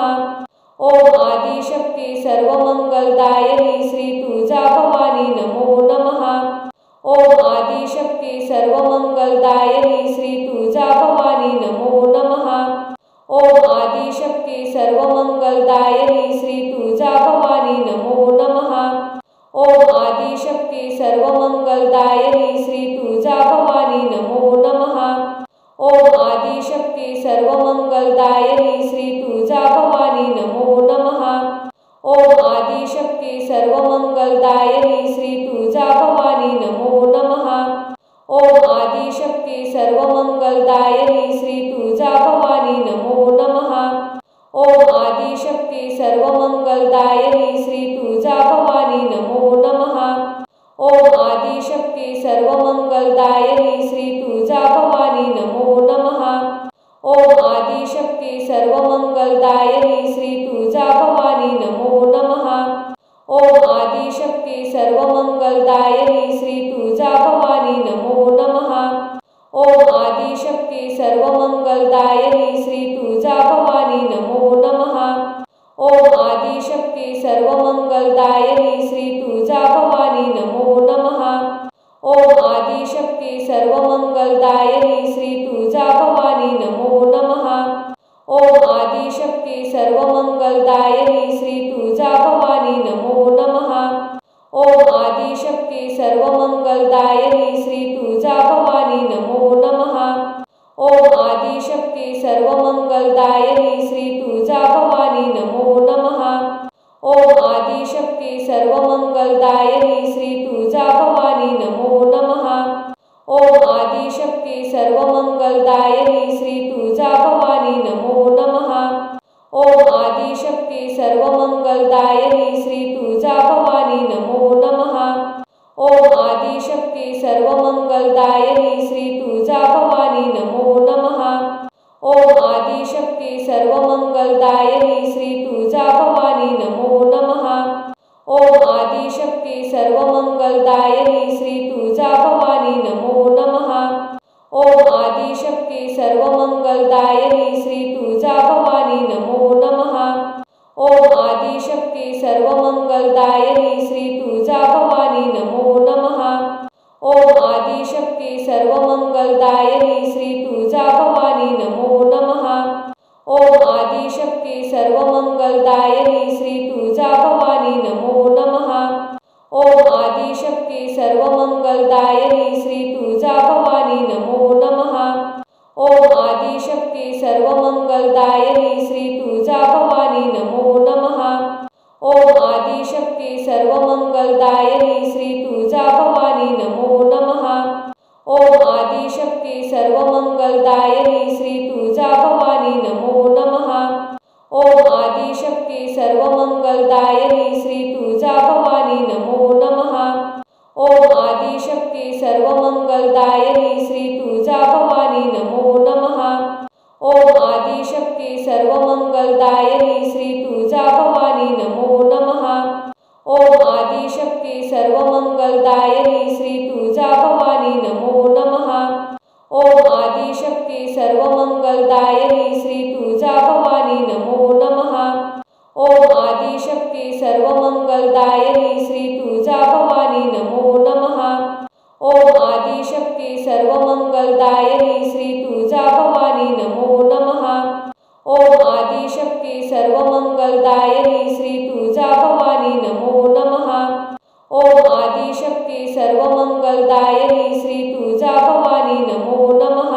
ओम आदिशक्ती सर्वमंगलदायिनी श्री तुळजाभवानी नमो नमः। ओम आदिशक्ती सर्वमंगलदायिनी श्री तुळजाभवानी नमो नमः। ओम आदिशक्ती सर्वमंगलदायिनी श्री तुळजाभवानी नमो नमः। ओम आदिशक्ती सर्वमंगलदायिनी श्री तुळजाभवानी नमो नमः। ओम आदिशक्ती सर्वमंगलदायिनी श्री तुळजाभवानी नमो नमः। ओम आदिशक्ती सर्वमंगलदायिनी श्री तुळजाभवानी नमो नमः। ओम आदिशक्ती सर्वमंगलदायिनी श्री तुळजाभवानी नमो नमः। ओम आदिशक्ती सर्वमंगलदायिनी श्री तुळजाभवानी नमो नमः। ओम आदिशक्ती सर्वमंगलदायिनी श्री तुळजाभवानी नमो नमः। ओम आदिशक्ती सर्वमंगलदायिनी श्री तुळजाभवानी नमो नमः। ओम आदिशक्ती सर्वमंगलदायिनी श्री तुळजाभवानी नमो नमः। ओम आदिशक्ती सर्वमंगलदायिनी श्री तुळजाभवानी नमो नमः। ओम आदिशक्ती सर्वमंगलदायिनी श्री तुळजाभवानी नमो नमः। ओम आदिशक्ती सर्वमंगलदायिनी श्री तुळजाभवानी नमो नमः। ओम आदिशक्ती सर्वमंगलदायिनी श्री तुळजाभवानी नमो नमः। ओम आदिशक्ती सर्वमंगलदायिनी श्री तुळजाभवानी नमो नमः। ओम आदिशक्ती सर्वमंगलदायिनी श्री तुळजाभवानी नमो नमः। ओम आदिशक्ती सर्वमंगलदायिनी श्री तुळजाभवानी नमो नमः। ओम आदिशक्ती सर्वमंगलदायिनी श्री तुळजाभवानी नमो नमः। ओम आदिशक्ती सर्वमंगलदायिनी श्री तुळजाभवानी नमो नमः। ओम आदिशक्ती सर्वमंगलदायिनी श्री तुळजाभवानी नमो नमः। ओम आदिशक्ती सर्वमंगलदायिनी श्री तुळजाभवानी नमो नमः। ओम आदिशक्ती सर्वमंगलदायिनी श्री तुळजाभवानी नमो नमः। ओम आदिशक्ती सर्वमंगलदायिनी श्री तुळजाभवानी नमो नमः। ओम आदिशक्ती सर्वमंगलदायिनी श्री तुळजाभवानी नमो नमः। ओम आदिशक्ती सर्वमंगलदायिनी श्री तुळजाभवानी नमो नमः। ओम आदिशक्ती सर्वमंगलदायिनी श्री तुळजाभवानी नमो नमः। ओम आदिशक्ती सर्वमंगलदायिनी श्री तुळजाभवानी नमो नमः। ओम आदिशक्ती सर्वमंगलदायिनी श्री तुळजाभवानी नमो नमः। ओम आदिशक्ती सर्वमंगलदायिनी श्री तुळजाभवानी नमो नमः। ओम आदिशक्ती सर्वमंगलदायिनी श्री तुळजाभवानी नमो नमः। ओम आदिशक्ती सर्वमंगलदायिनी श्री तुळजाभवानी नमो नमः। ओम आदि आदिशक्ती सर्वमंगलदायिनी श्री तुळजा भवानी नमो नमः। ओम आदिशक्ती सर्वमंगलदायिनी श्री तुळजा भवानी नमो नमः। ओम आदिशक्ती सर्वमंगलदायिनी श्री तुळजा भवानी नमो नमः। ओम आदिशक्ती सर्वमंगलदायिनी श्री तुळजा भवानी नमो नमः। ओम आदिशक्ती सर्वमंगलदायिनी श्री तुळजा भवानी नमो नमः। ओम आदिशक्ती सर्वमंगलदायिनी श्री तुळजा भवानी नमो नमः। ओम आदिशक्ती सर्वमंगलदायिनी श्री तुळजा भवानी नमो नमः। ओम आदिशक्ती सर्वमंगलदायिनी श्री तुळजा भवानी नमो नमः।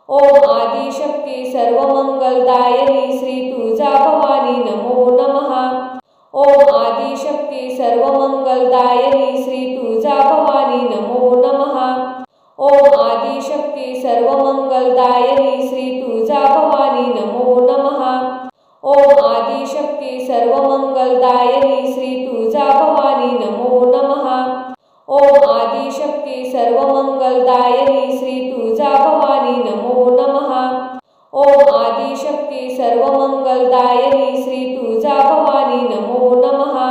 ओम आदिशक्ती सर्वमंगलदायिनी श्री तुळजा भवानी नमो नमः। ओम आदिशक्ती सर्वमंगलदायिनी श्री तुळजा भवानी नमो नमः। ओम आदिशक्ती सर्वमंगलदायिनी श्री तुळजा भवानी नमो नमः। ओम आदिशक्ती सर्वमंगलदायिनी श्री तुळजा भवानी नमो नमः। ओम आदिशक्ती सर्वमंगलदायिनी श्री तुळजा भवानी नमो नमः। ओम आदिशक्ती सर्वमंगलदायिनी श्री तुळजा भवानी नमो नमः।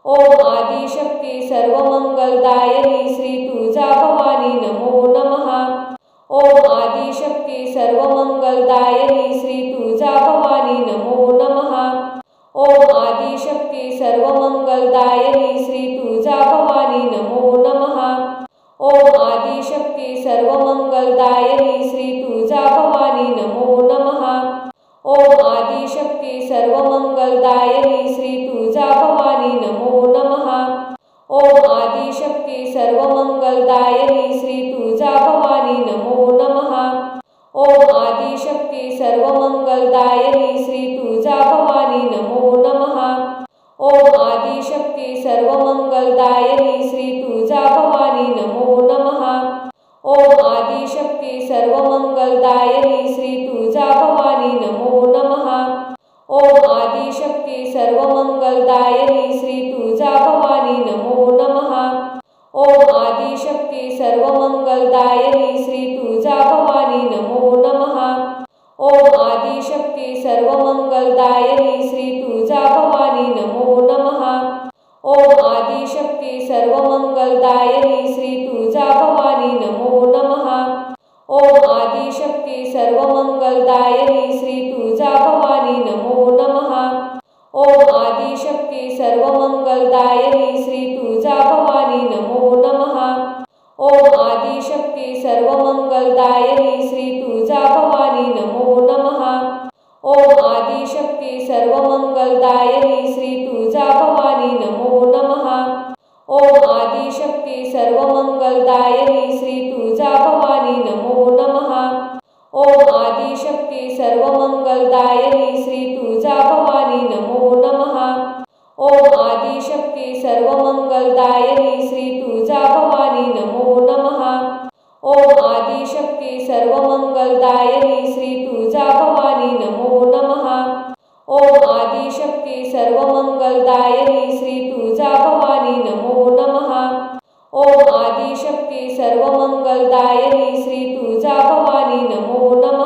ओम आदिशक्ती सर्वमंगलदायिनी श्री तुळजा भवानी नमो नमः। ओम आदिशक्ती सर्वमंगलदायिनी श्री तुळजा भवानी नमो नमः। ओम आदिशक्ती सर्वमंगलदायिनी श्री तुळजा भवानी नमो नमः। ओम आदिशक्ती सर्वमंगलदायिनी श्री तुळजा भवानी नमो नमः। ओम आदिशक्ती सर्वमंगलदायिनी श्री तुळजा भवानी नमो नमः। ओम आदिशक्ती सर्वमंगलदायिनी श्री तुळजा भवानी नमो नमः। ओम आदिशक्ती सर्वमंगलदायिनी श्री तुळजा भवानी नमो नमः। ओम आदिशक्ती सर्वमंगलदायिनी श्री तुळजा भवानी नमो नमः। ओम आदिशक्ती सर्वमंगलदायिनी श्री तुळजा भवानी नमो नमः। ओम आदिशक्ती सर्वमंगलदायिनी श्री तुळजा भवानी नमो नमः। ओम आदिशक्ती सर्वमंगलदायिनी श्री तुळजा भवानी नमो नमः। ओम आदिशक्ती सर्वमंगलदायिनी श्री तुळजा भवानी नमो नमः। ओम आदिशक्ती सर्वमंगलदायिनी श्री तुळजा भवानी नमो नमः। ओम आदिशक्ती सर्वमंगलदायिनी श्री तुळजा भवानी नमो नमः। ओम आदिशक्ती सर्वमंगलदायिनी श्री तुळजा भवानी नमो नमः। ओम आदिशक्ती सर्वमंगलदायिनी श्री तुळजा भवानी नमो नमः। ओम आदिशक्ती सर्वमंगलदायिनी श्री तुळजा भवानी नमो नमः। ओम आदिशक्ती सर्वमंगलदायिनी श्री तुळजा भवानी नमो नमः। ओम आदिशक्ती सर्वमंगलदायिनी श्री तुळजा भवानी नमो नमः। ओम आदिशक्ती सर्वमंगलदायिनी श्री तुळजा भवानी नमो नमः। ओम आदिशक्ती सर्वमंगलदायिनी श्री तुळजा भवानी नमो नमः। ओम आदिशक्ती सर्वमंगलदायिनी श्री तुळजा भवानी नमो नमः। ओम आदिशक्ती सर्वमंगलदायिनी श्री तुळजा भवानी नमो नमः।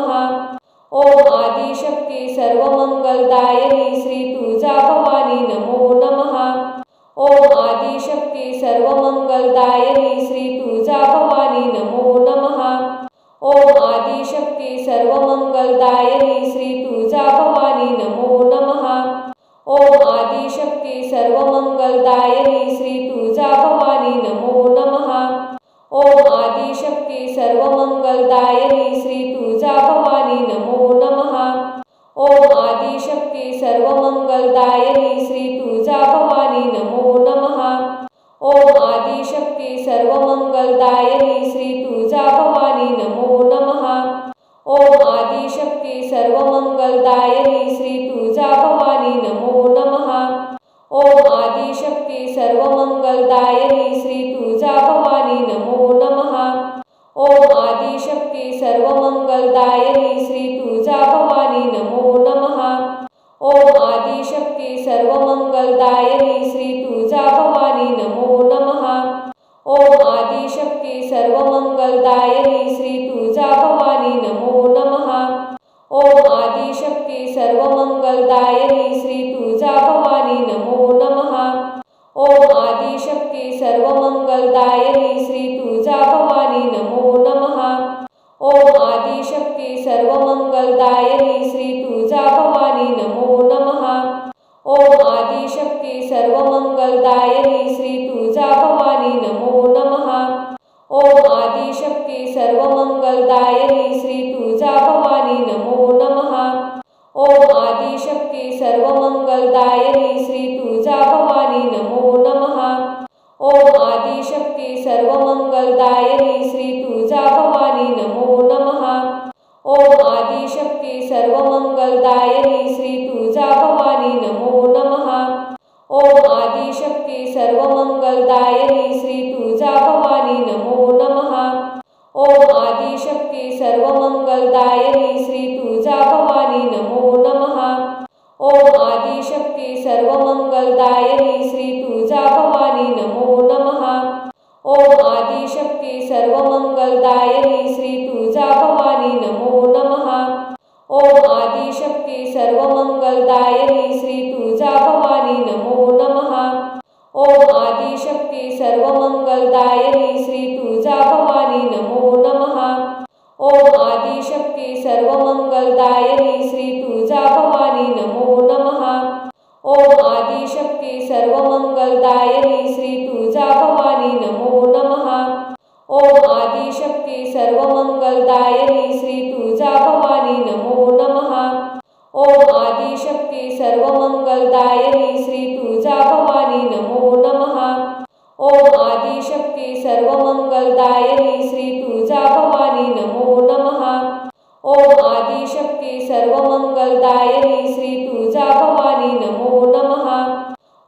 ओम आदिशक्ती सर्वमंगलदायिनी श्री तुळजा भवानी नमो नमः। ओम आदिशक्ती सर्वमंगलदायिनी श्री तुळजा भवानी नमो नमः। ओम आदिशक्ती सर्वमंगलदायिनी श्री तुळजा भवानी नमो नमः। ओम आदिशक्ती सर्वमंगलदायिनी श्री तुळजा भवानी नमो नमः। ओम आदिशक्ती सर्वमंगलदायिनी श्री तुळजा भवानी नमो नमः। ओम आदिशक्ती सर्वमंगलदायिनी श्री तुळजा भवानी नमो नमः। ओम आदिशक्ती सर्वमंगलदायिनी श्री तुळजा भवानी नमो नमः। ओम आदिशक्ती सर्वमंगलदायिनी श्री तुळजा भवानी नमो नमः। ओम आदिशक्ती सर्वमंगलदायिनी श्री तुळजा भवानी नमो नमः। ओम आदिशक्ती सर्वमंगलदायिनी श्री तुळजा भवानी नमो नमः। ओम आदिशक्ती सर्वमंगलदायिनी श्री तुळजा भवानी नमो नमः। ओम आदिशक्ती सर्वमंगलदायिनी श्री तुळजा भवानी नमो नमः। ओम आदिशक्ती सर्वमंगलदायिनी श्री तुळजा भवानी नमो नमः। ओम आदिशक्ती सर्वमंगलदायिनी श्री तुळजा भवानी नमो नमः। ओम आदिशक्ती सर्वमंगलदायिनी श्री तुळजा भवानी नमो नमः। ओम आदिशक्ती सर्वमंगलदायिनी श्री तुळजा भवानी नमो नमः। ओम आदिशक्ती सर्वमंगलदायिनी श्री तुळजा भवानी नमो नमः। ओम आदिशक्ती सर्वमंगलदायिनी श्री तुळजा भवानी नमो नमः। ओम आदिशक्ती सर्वमंगलदायिनी श्री तुळजा भवानी नमो नमः। ओम आदिशक्ती सर्वमंगलदायिनी श्री तुळजा भवानी नमो नमः। ओम आदिशक्ती सर्वमंगलदायिनी श्री तुळजा भवानी नमो नमः। ओम आदिशक्ती सर्वमंगलदायिनी श्री तुळजा भवानी नमो नमः। ओम आदिशक्ती सर्वमंगलदायिनी श्री तुळजा भवानी नमो नमः। ओम आदिशक्ती सर्वमंगलदायिनी श्री तुळजा भवानी नमो नमः। ओम आदिशक्ती सर्वमंगलदायिनी श्री तुळजा भवानी नमो नमः। ओम आदिशक्ती सर्वमंगलदायिनी श्री तुळजा भवानी नमो नमः। ओम आदिशक्ती सर्वमंगलदायिनी श्री तुळजा भवानी नमो नमः। ओम आदिशक्ती सर्वमंगलदायिनी श्री तुळजा भवानी नमो नमः। ओम आदिशक्ती सर्वमंगलदायिनी श्री तुळजा भवानी नमो नमः। ओम आदिशक्ती सर्वमंगलदायिनी श्री तुळजा भवानी नमो नमः। ओम आदिशक्ती सर्वमंगलदायिनी श्री तुळजा भवानी नमो नमः। ओम आदिशक्ती सर्वमंगलदायिनी श्री तुळजा भवानी नमो नमः। ओम आदिशक्ती सर्वमंगलदायिनी श्री तुळजा भवानी नमो नमः।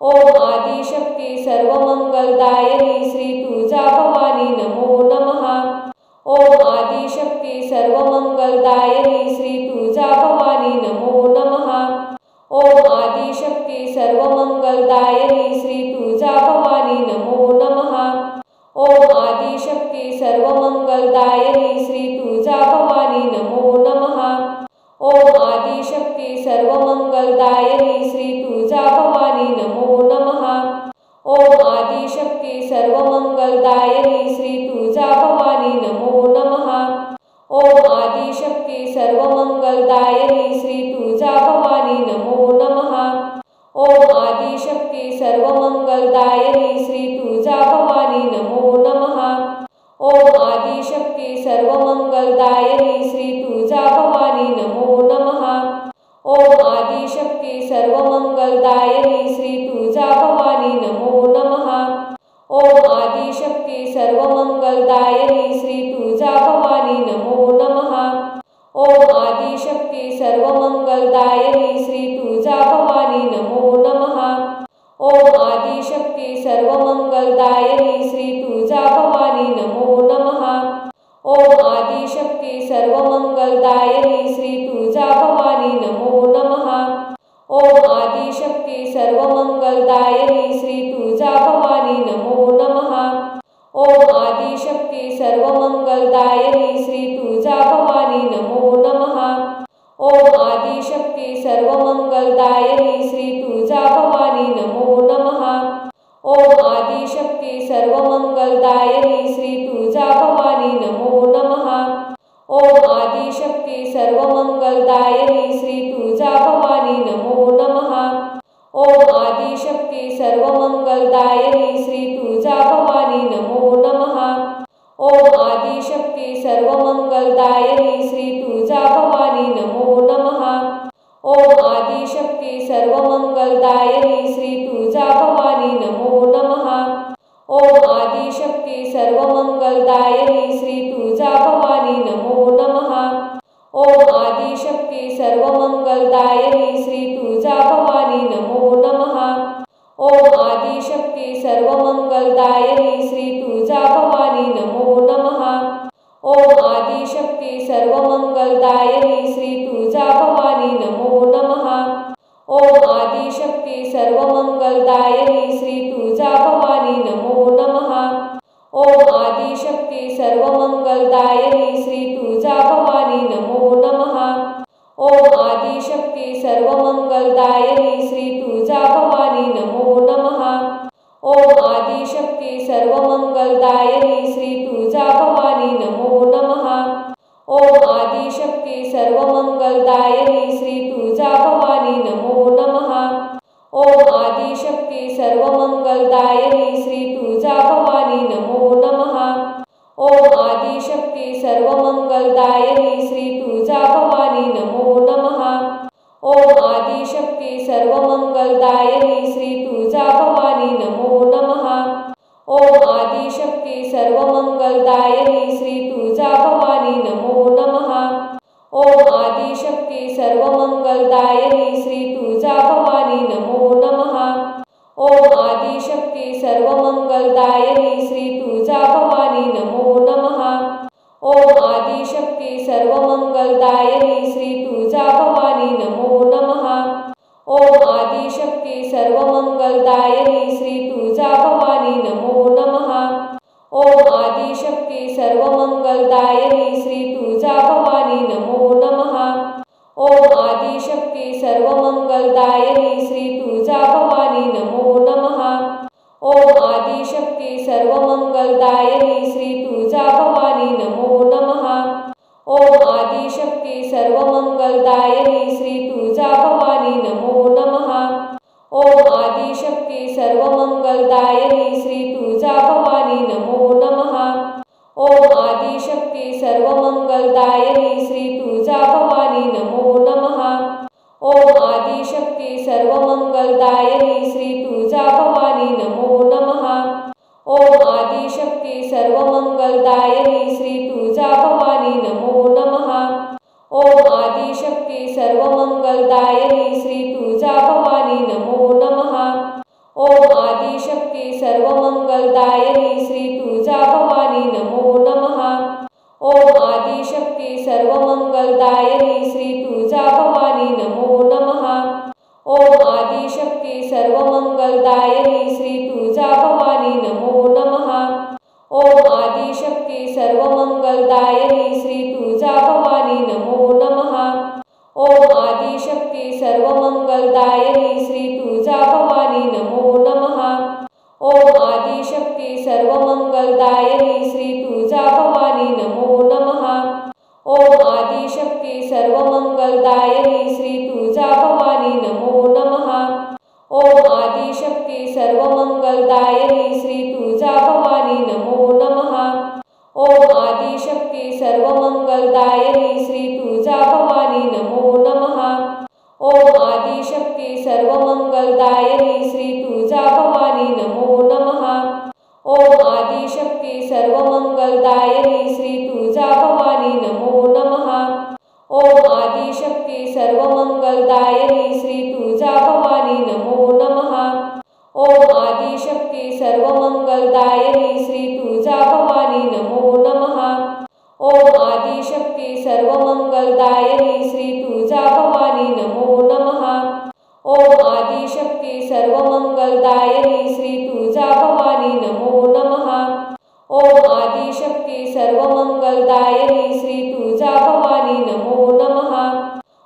ओम आदिशक्ती सर्वमंगलदायिनी श्री तुळजा भवानी नमो नमः। ओम आदिशक्ती सर्वमंगलदायिनी श्री तुळजा भवानी नमो नमः। ओम आदिशक्ती सर्वमंगलदायिनी श्री तुळजा भवानी नमो नमः। ओम आदिशक्ती सर्वमंगलदायिनी श्री तुळजा भवानी नमो नमः। ओम आदिशक्ती सर्वमंगलदायिनी श्री तुळजा भवानी नमो नमः। ओम आदिशक्ती सर्वमंगलदायिनी श्री तुळजा भवानी नमो नमः। ओम आदिशक्ती सर्वमंगलदायिनी श्री तुळजा भवानी नमो नमः। ओम आदिशक्ती सर्वमंगलदायिनी श्री तुळजा भवानी नमो नमः। ओम आदिशक्ती सर्वमंगलदायिनी श्री तुळजा भवानी नमो नमः। ओम आदिशक्ती सर्वमंगलदायिनी श्री तुळजा भवानी नमो नमः। ओम आदिशक्ती सर्वमंगलदायिनी श्री तुळजा भवानी नमो नमः। ओम आदिशक्ती सर्वमंगलदायिनी श्री तुळजा भवानी नमो नमः। ओम आदिशक्ती सर्वमंगलदायिनी श्री तुळजा भवानी नमो नमः। ओम आदिशक्ती सर्वमंगलदायिनी श्री तुळजा भवानी नमो नमः। ओम आदिशक्ती सर्वमंगलदायिनी श्री तुळजा भवानी नमो नमः। ओम आदिशक्ती सर्वमंगलदायिनी श्री तुळजा भवानी नमो नमः। ओम आदिशक्ती सर्वमंगलदायिनी श्री तुळजा भवानी नमो नमः। ओम आदिशक्ती सर्वमंगलदायिनी श्री तुळजा भवानी नमो नमः। ओम आदिशक्ती सर्वमंगलदायिनी श्री तुळजा भवानी नमो नमः। ओम आदिशक्ती सर्वमंगलदायिनी श्री तुळजा भवानी नमो नमः। ओम आदिशक्ती सर्वमंगलदायिनी श्री तुळजा भवानी नमो नमः। ओम आदिशक्ती सर्वमंगलदायिनी श्री तुळजा भवानी नमो नमः। ओम आदिशक्ती सर्वमंगलदायिनी श्री तुळजा भवानी नमो नमः। ओम आदिशक्ती सर्वमंगलदायिनी श्री तुळजा भवानी नमो नमः। ओम आदिशक्ती सर्वमंगलदायिनी श्री तुळजा भवानी नमो नमः। ओम आदिशक्ती सर्वमंगलदायिनी श्री तुळजा भवानी नमो नमः। ओम आदिशक्ती सर्वमंगलदायिनी श्री तुळजाभवानी नमो नमः। ओम आदिशक्ती सर्वमंगलदायिनी श्री तुळजाभवानी नमो नमः। ओम आदिशक्ती सर्वमंगलदायिनी श्री तुळजाभवानी नमो नमः। ओम आदिशक्ती सर्वमंगलदायिनी श्री तुळजाभवानी नमो नमः। ओम आदिशक्ती सर्वमंगलदायिनी श्री तुळजाभवानी नमो नमः। ओम आदिशक्ती सर्वमंगलदायिनी श्री तुळजाभवानी नमो नमः। ओम आदिशक्ती सर्वमंगलदायिनी श्री तुळजाभवानी नमो नमः। ओम आदिशक्ती सर्वमंगलदायिनी श्री तुळजाभवानी नमो नमः। ओम आदिशक्ती सर्वमंगलदायिनी श्री तुळजाभवानी नमो नमः। ओम आदिशक्ती सर्वमंगलदायिनी श्री तुळजाभवानी नमो नमः। ओम आदिशक्ती सर्वमंगलदायिनी श्री तुळजाभवानी नमो नमः। ओम आदिशक्ती सर्वमंगलदायिनी श्री तुळजाभवानी नमो नमः। ओम आदिशक्ती सर्वमंगलदायिनी श्री तुळजाभवानी नमो नमः। ओम आदिशक्ती सर्वमंगलदायिनी श्री तुळजाभवानी नमो नमः। ओम आदिशक्ती सर्वमंगलदायिनी श्री तुळजाभवानी नमो नमः। ओम आदिशक्ती सर्वमंगलदायिनी श्री तुळजाभवानी नमो नमः। ओम आदिशक्ती सर्वमंगलदायिनी श्री तुळजाभवानी नमो नमः। ओम आदिशक्ती सर्वमंगलदायिनी श्री तुळजाभवानी नमो नमः। ओम आदिशक्ती सर्वमंगलदायिनी श्री तुळजाभवानी नमो नमः। ओम आदिशक्ती सर्वमंगलदायिनी श्री तुळजाभवानी नमो नमः। ओम आदिशक्ती सर्वमंगलदायिनी श्री तुळजाभवानी नमो नमः। ओम आदिशक्ती सर्वमंगलदायिनी श्री तुळजाभवानी नमो नमः। ओम आदिशक्ती सर्वमंगलदायिनी श्री तुळजाभवानी नमो नमः। ओम आदिशक्ती सर्वमंगलदायिनी श्री तुळजाभवानी नमो नमः। ओम आदिशक्ती सर्वमंगलदायिनी श्री तुळजाभवानी नमो नमः। ओम आदिशक्ती सर्वमंगलदायिनी श्री तुळजाभवानी नमो नमः। ओम आदिशक्ती सर्वमंगलदायिनी श्री तुळजाभवानी नमो नमः। ओम आदिशक्ती सर्वमंगलदायिनी श्री तुळजाभवानी नमो नमः। ओम आदिशक्ती सर्वमंगलदायिनी श्री तुळजाभवानी नमो नमः। ओम आदिशक्ती सर्वमंगलदायिनी श्री तुळजाभवानी नमो नमः। ओम आदिशक्ती सर्वमंगलदायिनी श्री तुळजाभवानी नमो नमः। ओम आदिशक्ती सर्वमंगलदायिनी श्री तुळजाभवानी नमो नमः। ओम आदिशक्ती सर्वमंगलदायिनी श्री तुळजाभवानी नमो नमः। ओम आदिशक्ती सर्वमंगलदायिनी श्री तुळजाभवानी नमो नमः। ओम आदिशक्ती सर्वमंगलदायिनी श्री तुळजाभवानी नमो नमः। ओम आदिशक्ती सर्वमंगलदायिनी श्री तुळजाभवानी नमो नमः। ओम आदिशक्ती सर्वमंगलदायिनी श्री तुळजाभवानी नमो नमः।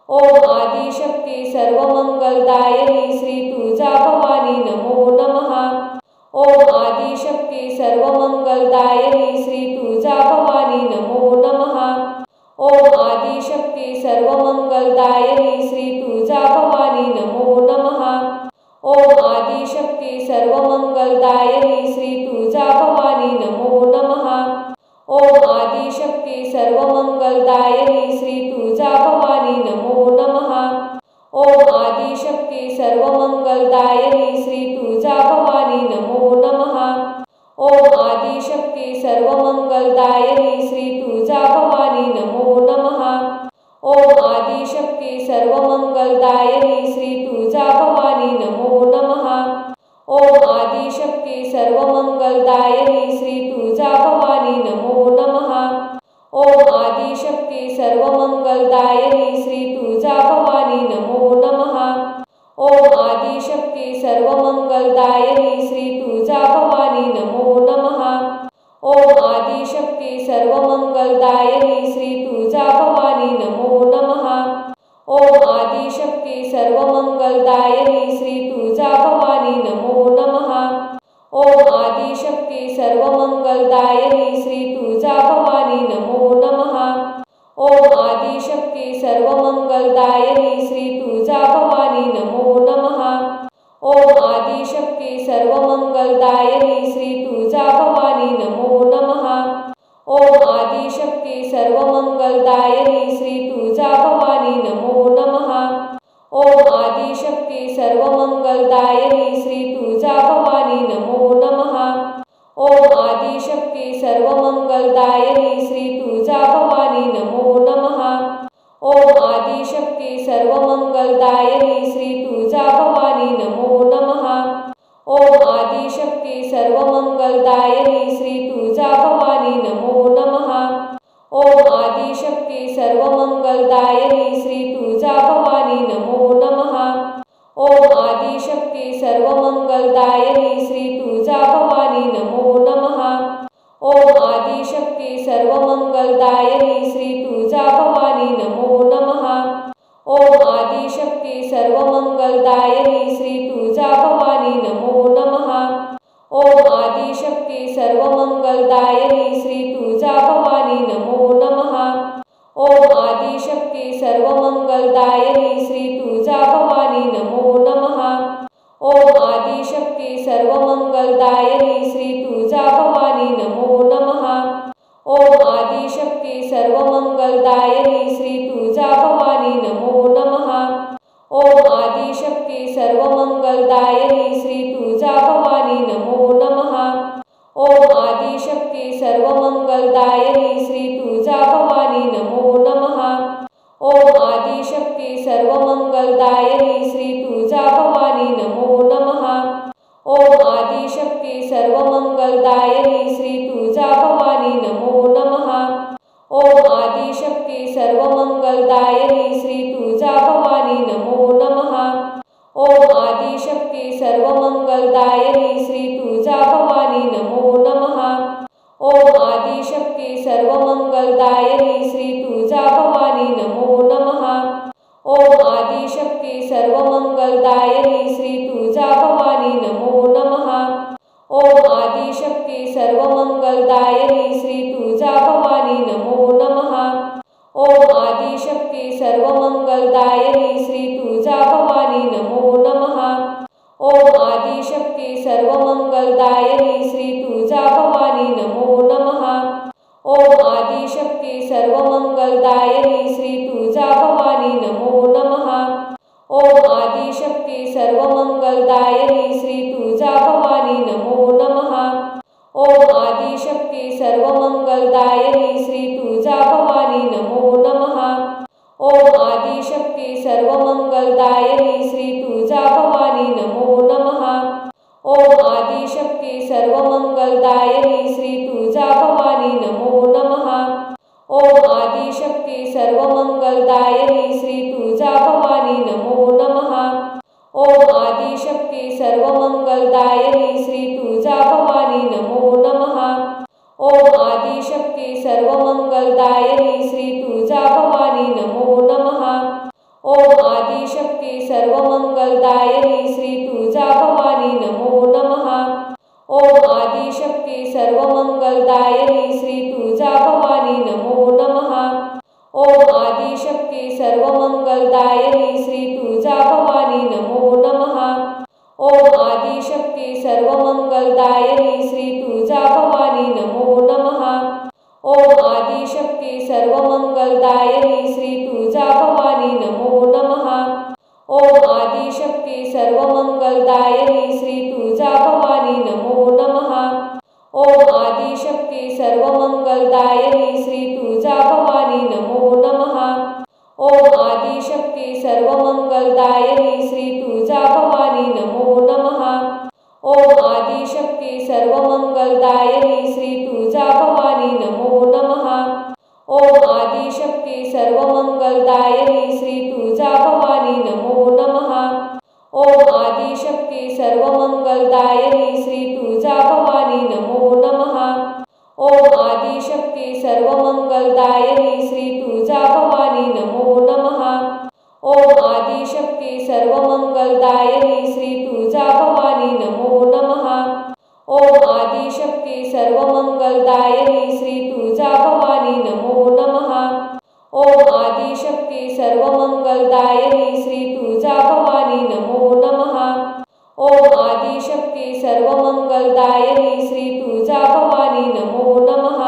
ओम आदिशक्ती सर्वमंगलदायिनी श्री तुळजाभवानी नमो नमः। ओम आदिशक्ती सर्वमंगलदायिनी श्री तुळजाभवानी नमो नमः। ओम आदिशक्ती सर्वमंगलदायिनी श्री तुळजाभवानी नमो नमः। ओम आदिशक्ती सर्वमंगलदायिनी श्री तुळजाभवानी नमो नमः। ओम आदिशक्ती सर्वमंगलदायिनी श्री तुळजाभवानी नमो नमः। ओम आदिशक्ती सर्वमंगलदायिनी श्री तुळजाभवानी नमो नमः। ओम आदिशक्ती सर्वमंगलदायिनी श्री तुळजाभवानी नमो नमः। ओम आदिशक्ती सर्वमंगलदायिनी श्री तुळजाभवानी नमो नमः। ओम आदिशक्ती सर्वमंगलदायिनी श्री तुळजाभवानी नमो नमः। ओम आदिशक्ती सर्वमंगलदायिनी श्री तुळजाभवानी नमो नमः। ओम आदिशक्ती सर्वमंगलदायिनी श्री तुळजाभवानी नमो नमः। ओम आदिशक्ती आदिशक्ती सर्वमंगलदायिनी श्री तुळजा भवानी नमो नमः। ओम आदिशक्ती सर्वमंगलदायिनी श्री तुळजा भवानी नमो नमः। ओम आदिशक्ती सर्वमंगलदायिनी श्री तुळजा भवानी नमो नमः। ओम आदिशक्ती सर्वमंगलदायिनी श्री तुळजा भवानी नमो नमः। ओम आदिशक्ती सर्वमंगलदायिनी श्री तुळजा भवानी नमो नमः। ओम आदिशक्ती सर्वमंगलदायिनी श्री तुळजा भवानी नमो नमः। ओम आदिशक्ती सर्वमंगलदायिनी श्री तुळजा भवानी नमो नमः। ओम आदिशक्ती सर्वमंगलदायिनी श्री तुळजा भवानी नमो नमः। ओम आदिशक्ती सर्वमंगलदायिनी श्री तुळजा भवानी नमो नमः। ओम आदिशक्ती सर्वमंगलदायिनी श्री तुळजा भवानी नमो नमः। ओम आदिशक्ती सर्वमंगलदायिनी श्री तुळजा भवानी नमो नमः। ओम आदिशक्ती सर्वमंगलदायिनी श्री तुळजा भवानी नमो नमः। ओम आदिशक्ती सर्वमंगलदायिनी श्री तुळजा भवानी नमो नमः। ओम आदिशक्ती सर्वमंगलदायिनी श्री तुळजा भवानी नमो नमः। ओम आदिशक्ती सर्वमंगलदायिनी श्री तुळजा भवानी नमो नमः। ओम आदिशक्ती सर्वमंगलदायिनी श्री तुळजा भवानी नमो नमः। ओम आदिशक्ती सर्वमंगलदायिनी श्री तुळजा भवानी नमो नमः। ओम आदिशक्ती सर्वमंगलदायिनी श्री तुळजा भवानी नमो नमः। ओम आदिशक्ती सर्वमंगलदायिनी श्री तुळजा भवानी नमो नमः। ओम आदिशक्ती सर्वमंगलदायिनी श्री तुळजा भवानी नमो नमः। ओम आदिशक्ती सर्वमंगलदायिनी श्री तुळजा भवानी नमो नमः। ओम आदिशक्ती सर्वमंगलदायिनी श्री तुळजा भवानी नमो नमः। ओम आदिशक्ती सर्वमंगलदायिनी श्री तुळजा भवानी नमो नमः। ओम आदिशक्ती सर्वमंगलदायिनी श्री तुळजा भवानी नमो नमः। ओम आदिशक्ती सर्वमंगलदायिनी श्री तुळजा भवानी नमो नमः। ओम आदिशक्ती सर्वमंगलदायिनी श्री तुळजा भवानी नमो नमः। ओम आदिशक्ती सर्वमंगलदायिनी श्री तुळजा भवानी नमो नमः। ओम आदिशक्ती सर्वमंगलदायिनी श्री तुळजा भवानी नमो नमः। ओम आदिशक्ती सर्वमंगलदायिनी श्री तुळजा भवानी नमो नमः। ओम आदिशक्ती सर्वमंगलदायिनी श्री तुळजा भवानी नमो नमः। ओम आदिशक्ती सर्वमंगलदायिनी श्री तुळजा भवानी नमो नमः। ओम आदिशक्ती सर्वमंगलदायिनी श्री तुळजा भवानी नमो नमः। ओम आदिशक्ती सर्वमंगलदायिनी श्री तुळजा भवानी नमो नमः। ओम आदिशक्ती सर्वमंगलदायिनी श्री तुळजा भवानी नमो नमः। ओम आदिशक्ती सर्वमंगलदायिनी श्री तुळजा भवानी नमो नमः। ओम आदिशक्ती सर्वमंगलदायिनी श्री तुळजा भवानी नमो नमः। ओम आदिशक्ती सर्वमंगलदायिनी श्री तुळजा भवानी नमो नमः। ओम आदिशक्ती सर्वमंगलदायिनी श्री तुळजा भवानी नमो नमः। ओम आदिशक्ती सर्वमंगलदायिनी श्री तुळजा भवानी नमो नमः। ओम आदिशक्ती सर्वमंगलदायिनी श्री तुळजा भवानी नमो नमः। ओम आदिशक्ती सर्वमंगलदायिनी श्री तुळजा भवानी नमो नमः। ओम आदिशक्ती सर्वमंगलदायिनी श्री तुळजा भवानी नमो नमः। ओम आदिशक्ती सर्वमंगलदायिनी श्री तुळजा भवानी नमो नमः। ओम आदिशक्ती सर्वमंगलदायिनी श्री तुळजा भवानी नमो नमः। ओम आदिशक्ती सर्वमंगलदायिनी श्री तुळजा भवानी नमो नमः। ओम आदिशक्ती सर्वमंगलदायिनी श्री तुळजा भवानी नमो नमः। ओम आदिशक्ती सर्वमंगलदायिनी श्री तुळजा भवानी नमो नमः। ओम आदिशक्ती सर्वमंगलदायिनी श्री तुळजा भवानी नमो नमः। ओम आदि आदिशक्ती सर्वमंगलदायिनी श्री तुळजाभवानी नमो नमः। ओम आदिशक्ती सर्वमंगलदायिनी श्री तुळजाभवानी नमो नमः। ओम आदिशक्ती सर्वमंगलदायिनी श्री तुळजाभवानी नमो नमः। ओम आदिशक्ती सर्वमंगलदायिनी श्री तुळजाभवानी नमो नमः। ओम आदिशक्ती सर्वमंगलदायिनी श्री तुळजाभवानी नमो नमः।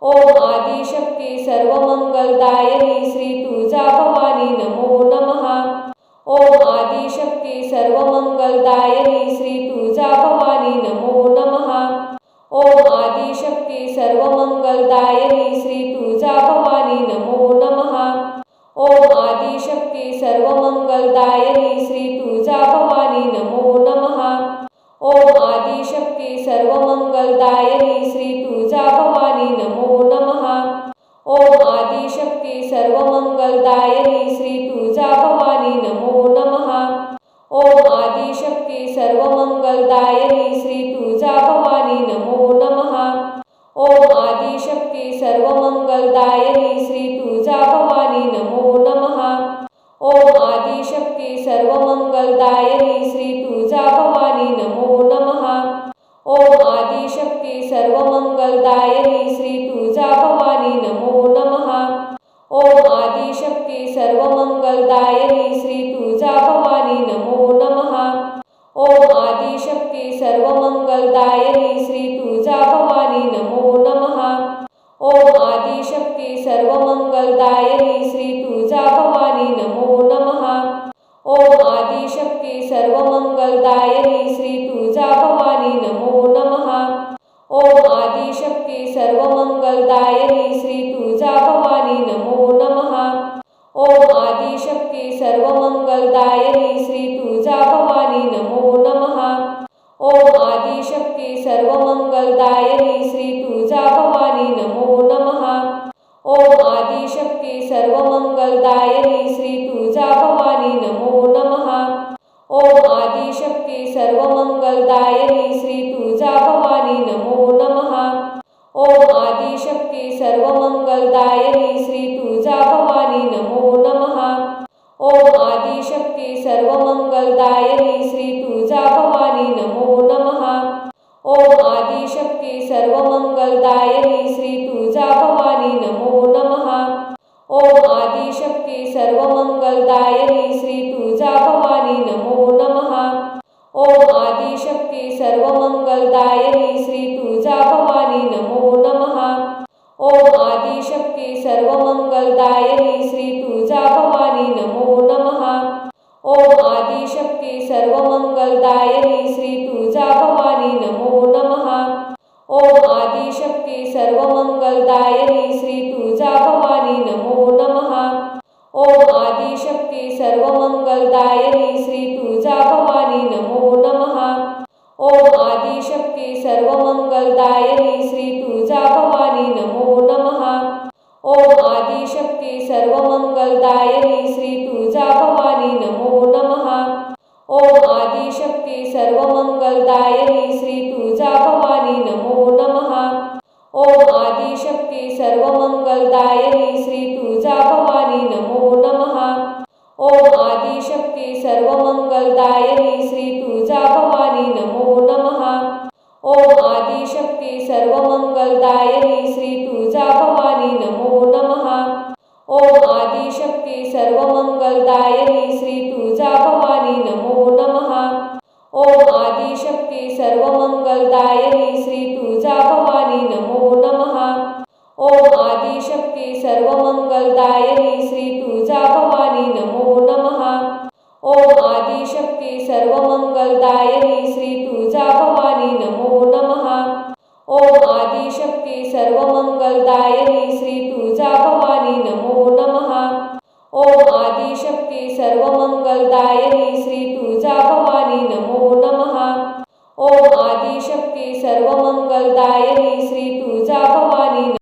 ओम आदिशक्ती सर्वमंगलदायिनी श्री तुळजाभवानी नमो नमः। ओम आदिशक्ती सर्वमंगलदायिनी श्री तुळजाभवानी नमो नमः। ओम आदिशक्ती सर्वमंगलदायिनी श्री तुळजाभवानी नमो नमः। ओम आदिशक्ती सर्वमंगलदायिनी श्री तुळजाभवानी नमो नमः। ओम आदिशक्ती सर्वमंगलदायिनी श्री तुळजाभवानी नमो नमः। ओम आदिशक्ती सर्वमंगलदायिनी श्री तुळजाभवानी नमो नमः। ओम आदिशक्ती सर्वमंगलदायिनी श्री तुळजाभवानी नमो नमः। ओम आदिशक्ती सर्वमंगलदायिनी श्री तुळजाभवानी नमो नमः। ओम आदिशक्ती सर्वमंगलदायिनी श्री तुळजाभवानी नमो नमः। ओम आदिशक्ती सर्वमंगलदायिनी श्री तुळजाभवानी नमो नमः। ओम आदिशक्ती सर्वमंगलदायिनी श्री तुळजाभवानी नमो नमः। ओम आदिशक्ती सर्वमंगलदायिनी श्री तुळजाभवानी नमो नमः। ओम आदिशक्ती सर्वमंगलदायिनी श्री तुळजाभवानी नमो नमः। ओम आदिशक्ती सर्वमंगलदायिनी श्री तुळजाभवानी नमो नमः। ओम आदिशक्ती सर्वमंगलदायिनी श्री तुळजाभवानी नमो नमः। ओम आदिशक्ती सर्वमंगलदायिनी श्री तुळजाभवानी नमो नमः। ओम आदिशक्ती सर्वमंगलदायिनी श्री तुळजाभवानी नमो नमः। ओम आदिशक्ती सर्वमंगलदायिनी श्री तुळजाभवानी नमो नमः। ओम आदिशक्ती सर्वमंगलदायिनी श्री तुळजाभवानी नमो नमः। ओम आदिशक्ती सर्वमंगलदायिनी श्री तुळजाभवानी नमो नमः। ओम आदिशक्ती सर्वमंगलदायिनी श्री तुळजाभवानी नमो नमः। ओम आदिशक्ती सर्वमंगलदायिनी श्री तुळजाभवानी नमो नमः। ओम आदिशक्ती सर्वमंगलदायिनी श्री तुळजाभवानी नमो नमः। ओम आदिशक्ती सर्वमंगलदायिनी श्री तुळजाभवानी नमो नमः। ओम आदिशक्ती सर्वमंगलदायिनी श्री तुळजाभवानी नमो नमः। ओम आदिशक्ती सर्वमंगलदायिनी श्री तुळजाभवानी नमो नमः। ओम आदिशक्ती सर्वमंगलदायिनी श्री तुळजाभवानी नमो नमः। ओम आदिशक्ती सर्वमंगलदायिनी श्री तुळजाभवानी नमो नमः। ओम आदिशक्ती सर्वमंगलदायिनी श्री तुळजाभवानी नमो नमः। ओम आदिशक्ती सर्वमंगलदायिनी श्री तुळजाभवानी नमो नमः। ओम आदिशक्ती सर्वमंगलदायिनी श्री तुळजाभवानी नमो नमः। ओम आदिशक्ती सर्वमंगलदायिनी श्री तुळजाभवानी नमो नमः। ओम आदिशक्ती सर्वमंगलदायिनी श्री तुळजाभवानी नमो नमः। ओम आदिशक्ती सर्वमंगलदायिनी श्री तुळजाभवानी नमो नमः। ओम आदिशक्ती सर्वमंगलदायिनी श्री तुळजाभवानी नमो नमः। ओम आदिशक्ती सर्वमंगलदायिनी श्री तुळजाभवानी नमो नमः। ओम आदिशक्ती सर्वमंगलदायिनी श्री तुळजाभवानी नमो नमः। ओम आदिशक्ती सर्वमंगलदायिनी श्री तुळजाभवानी नमो नमः। ओम आदिशक्ती सर्वमंगलदायिनी श्री तुळजाभवानी नमो नमः। ओम आदिशक्ती सर्वमंगलदायिनी श्री तुळजाभवानी नमो नमः। ओम आदिशक्ती सर्वमंगलदायिनी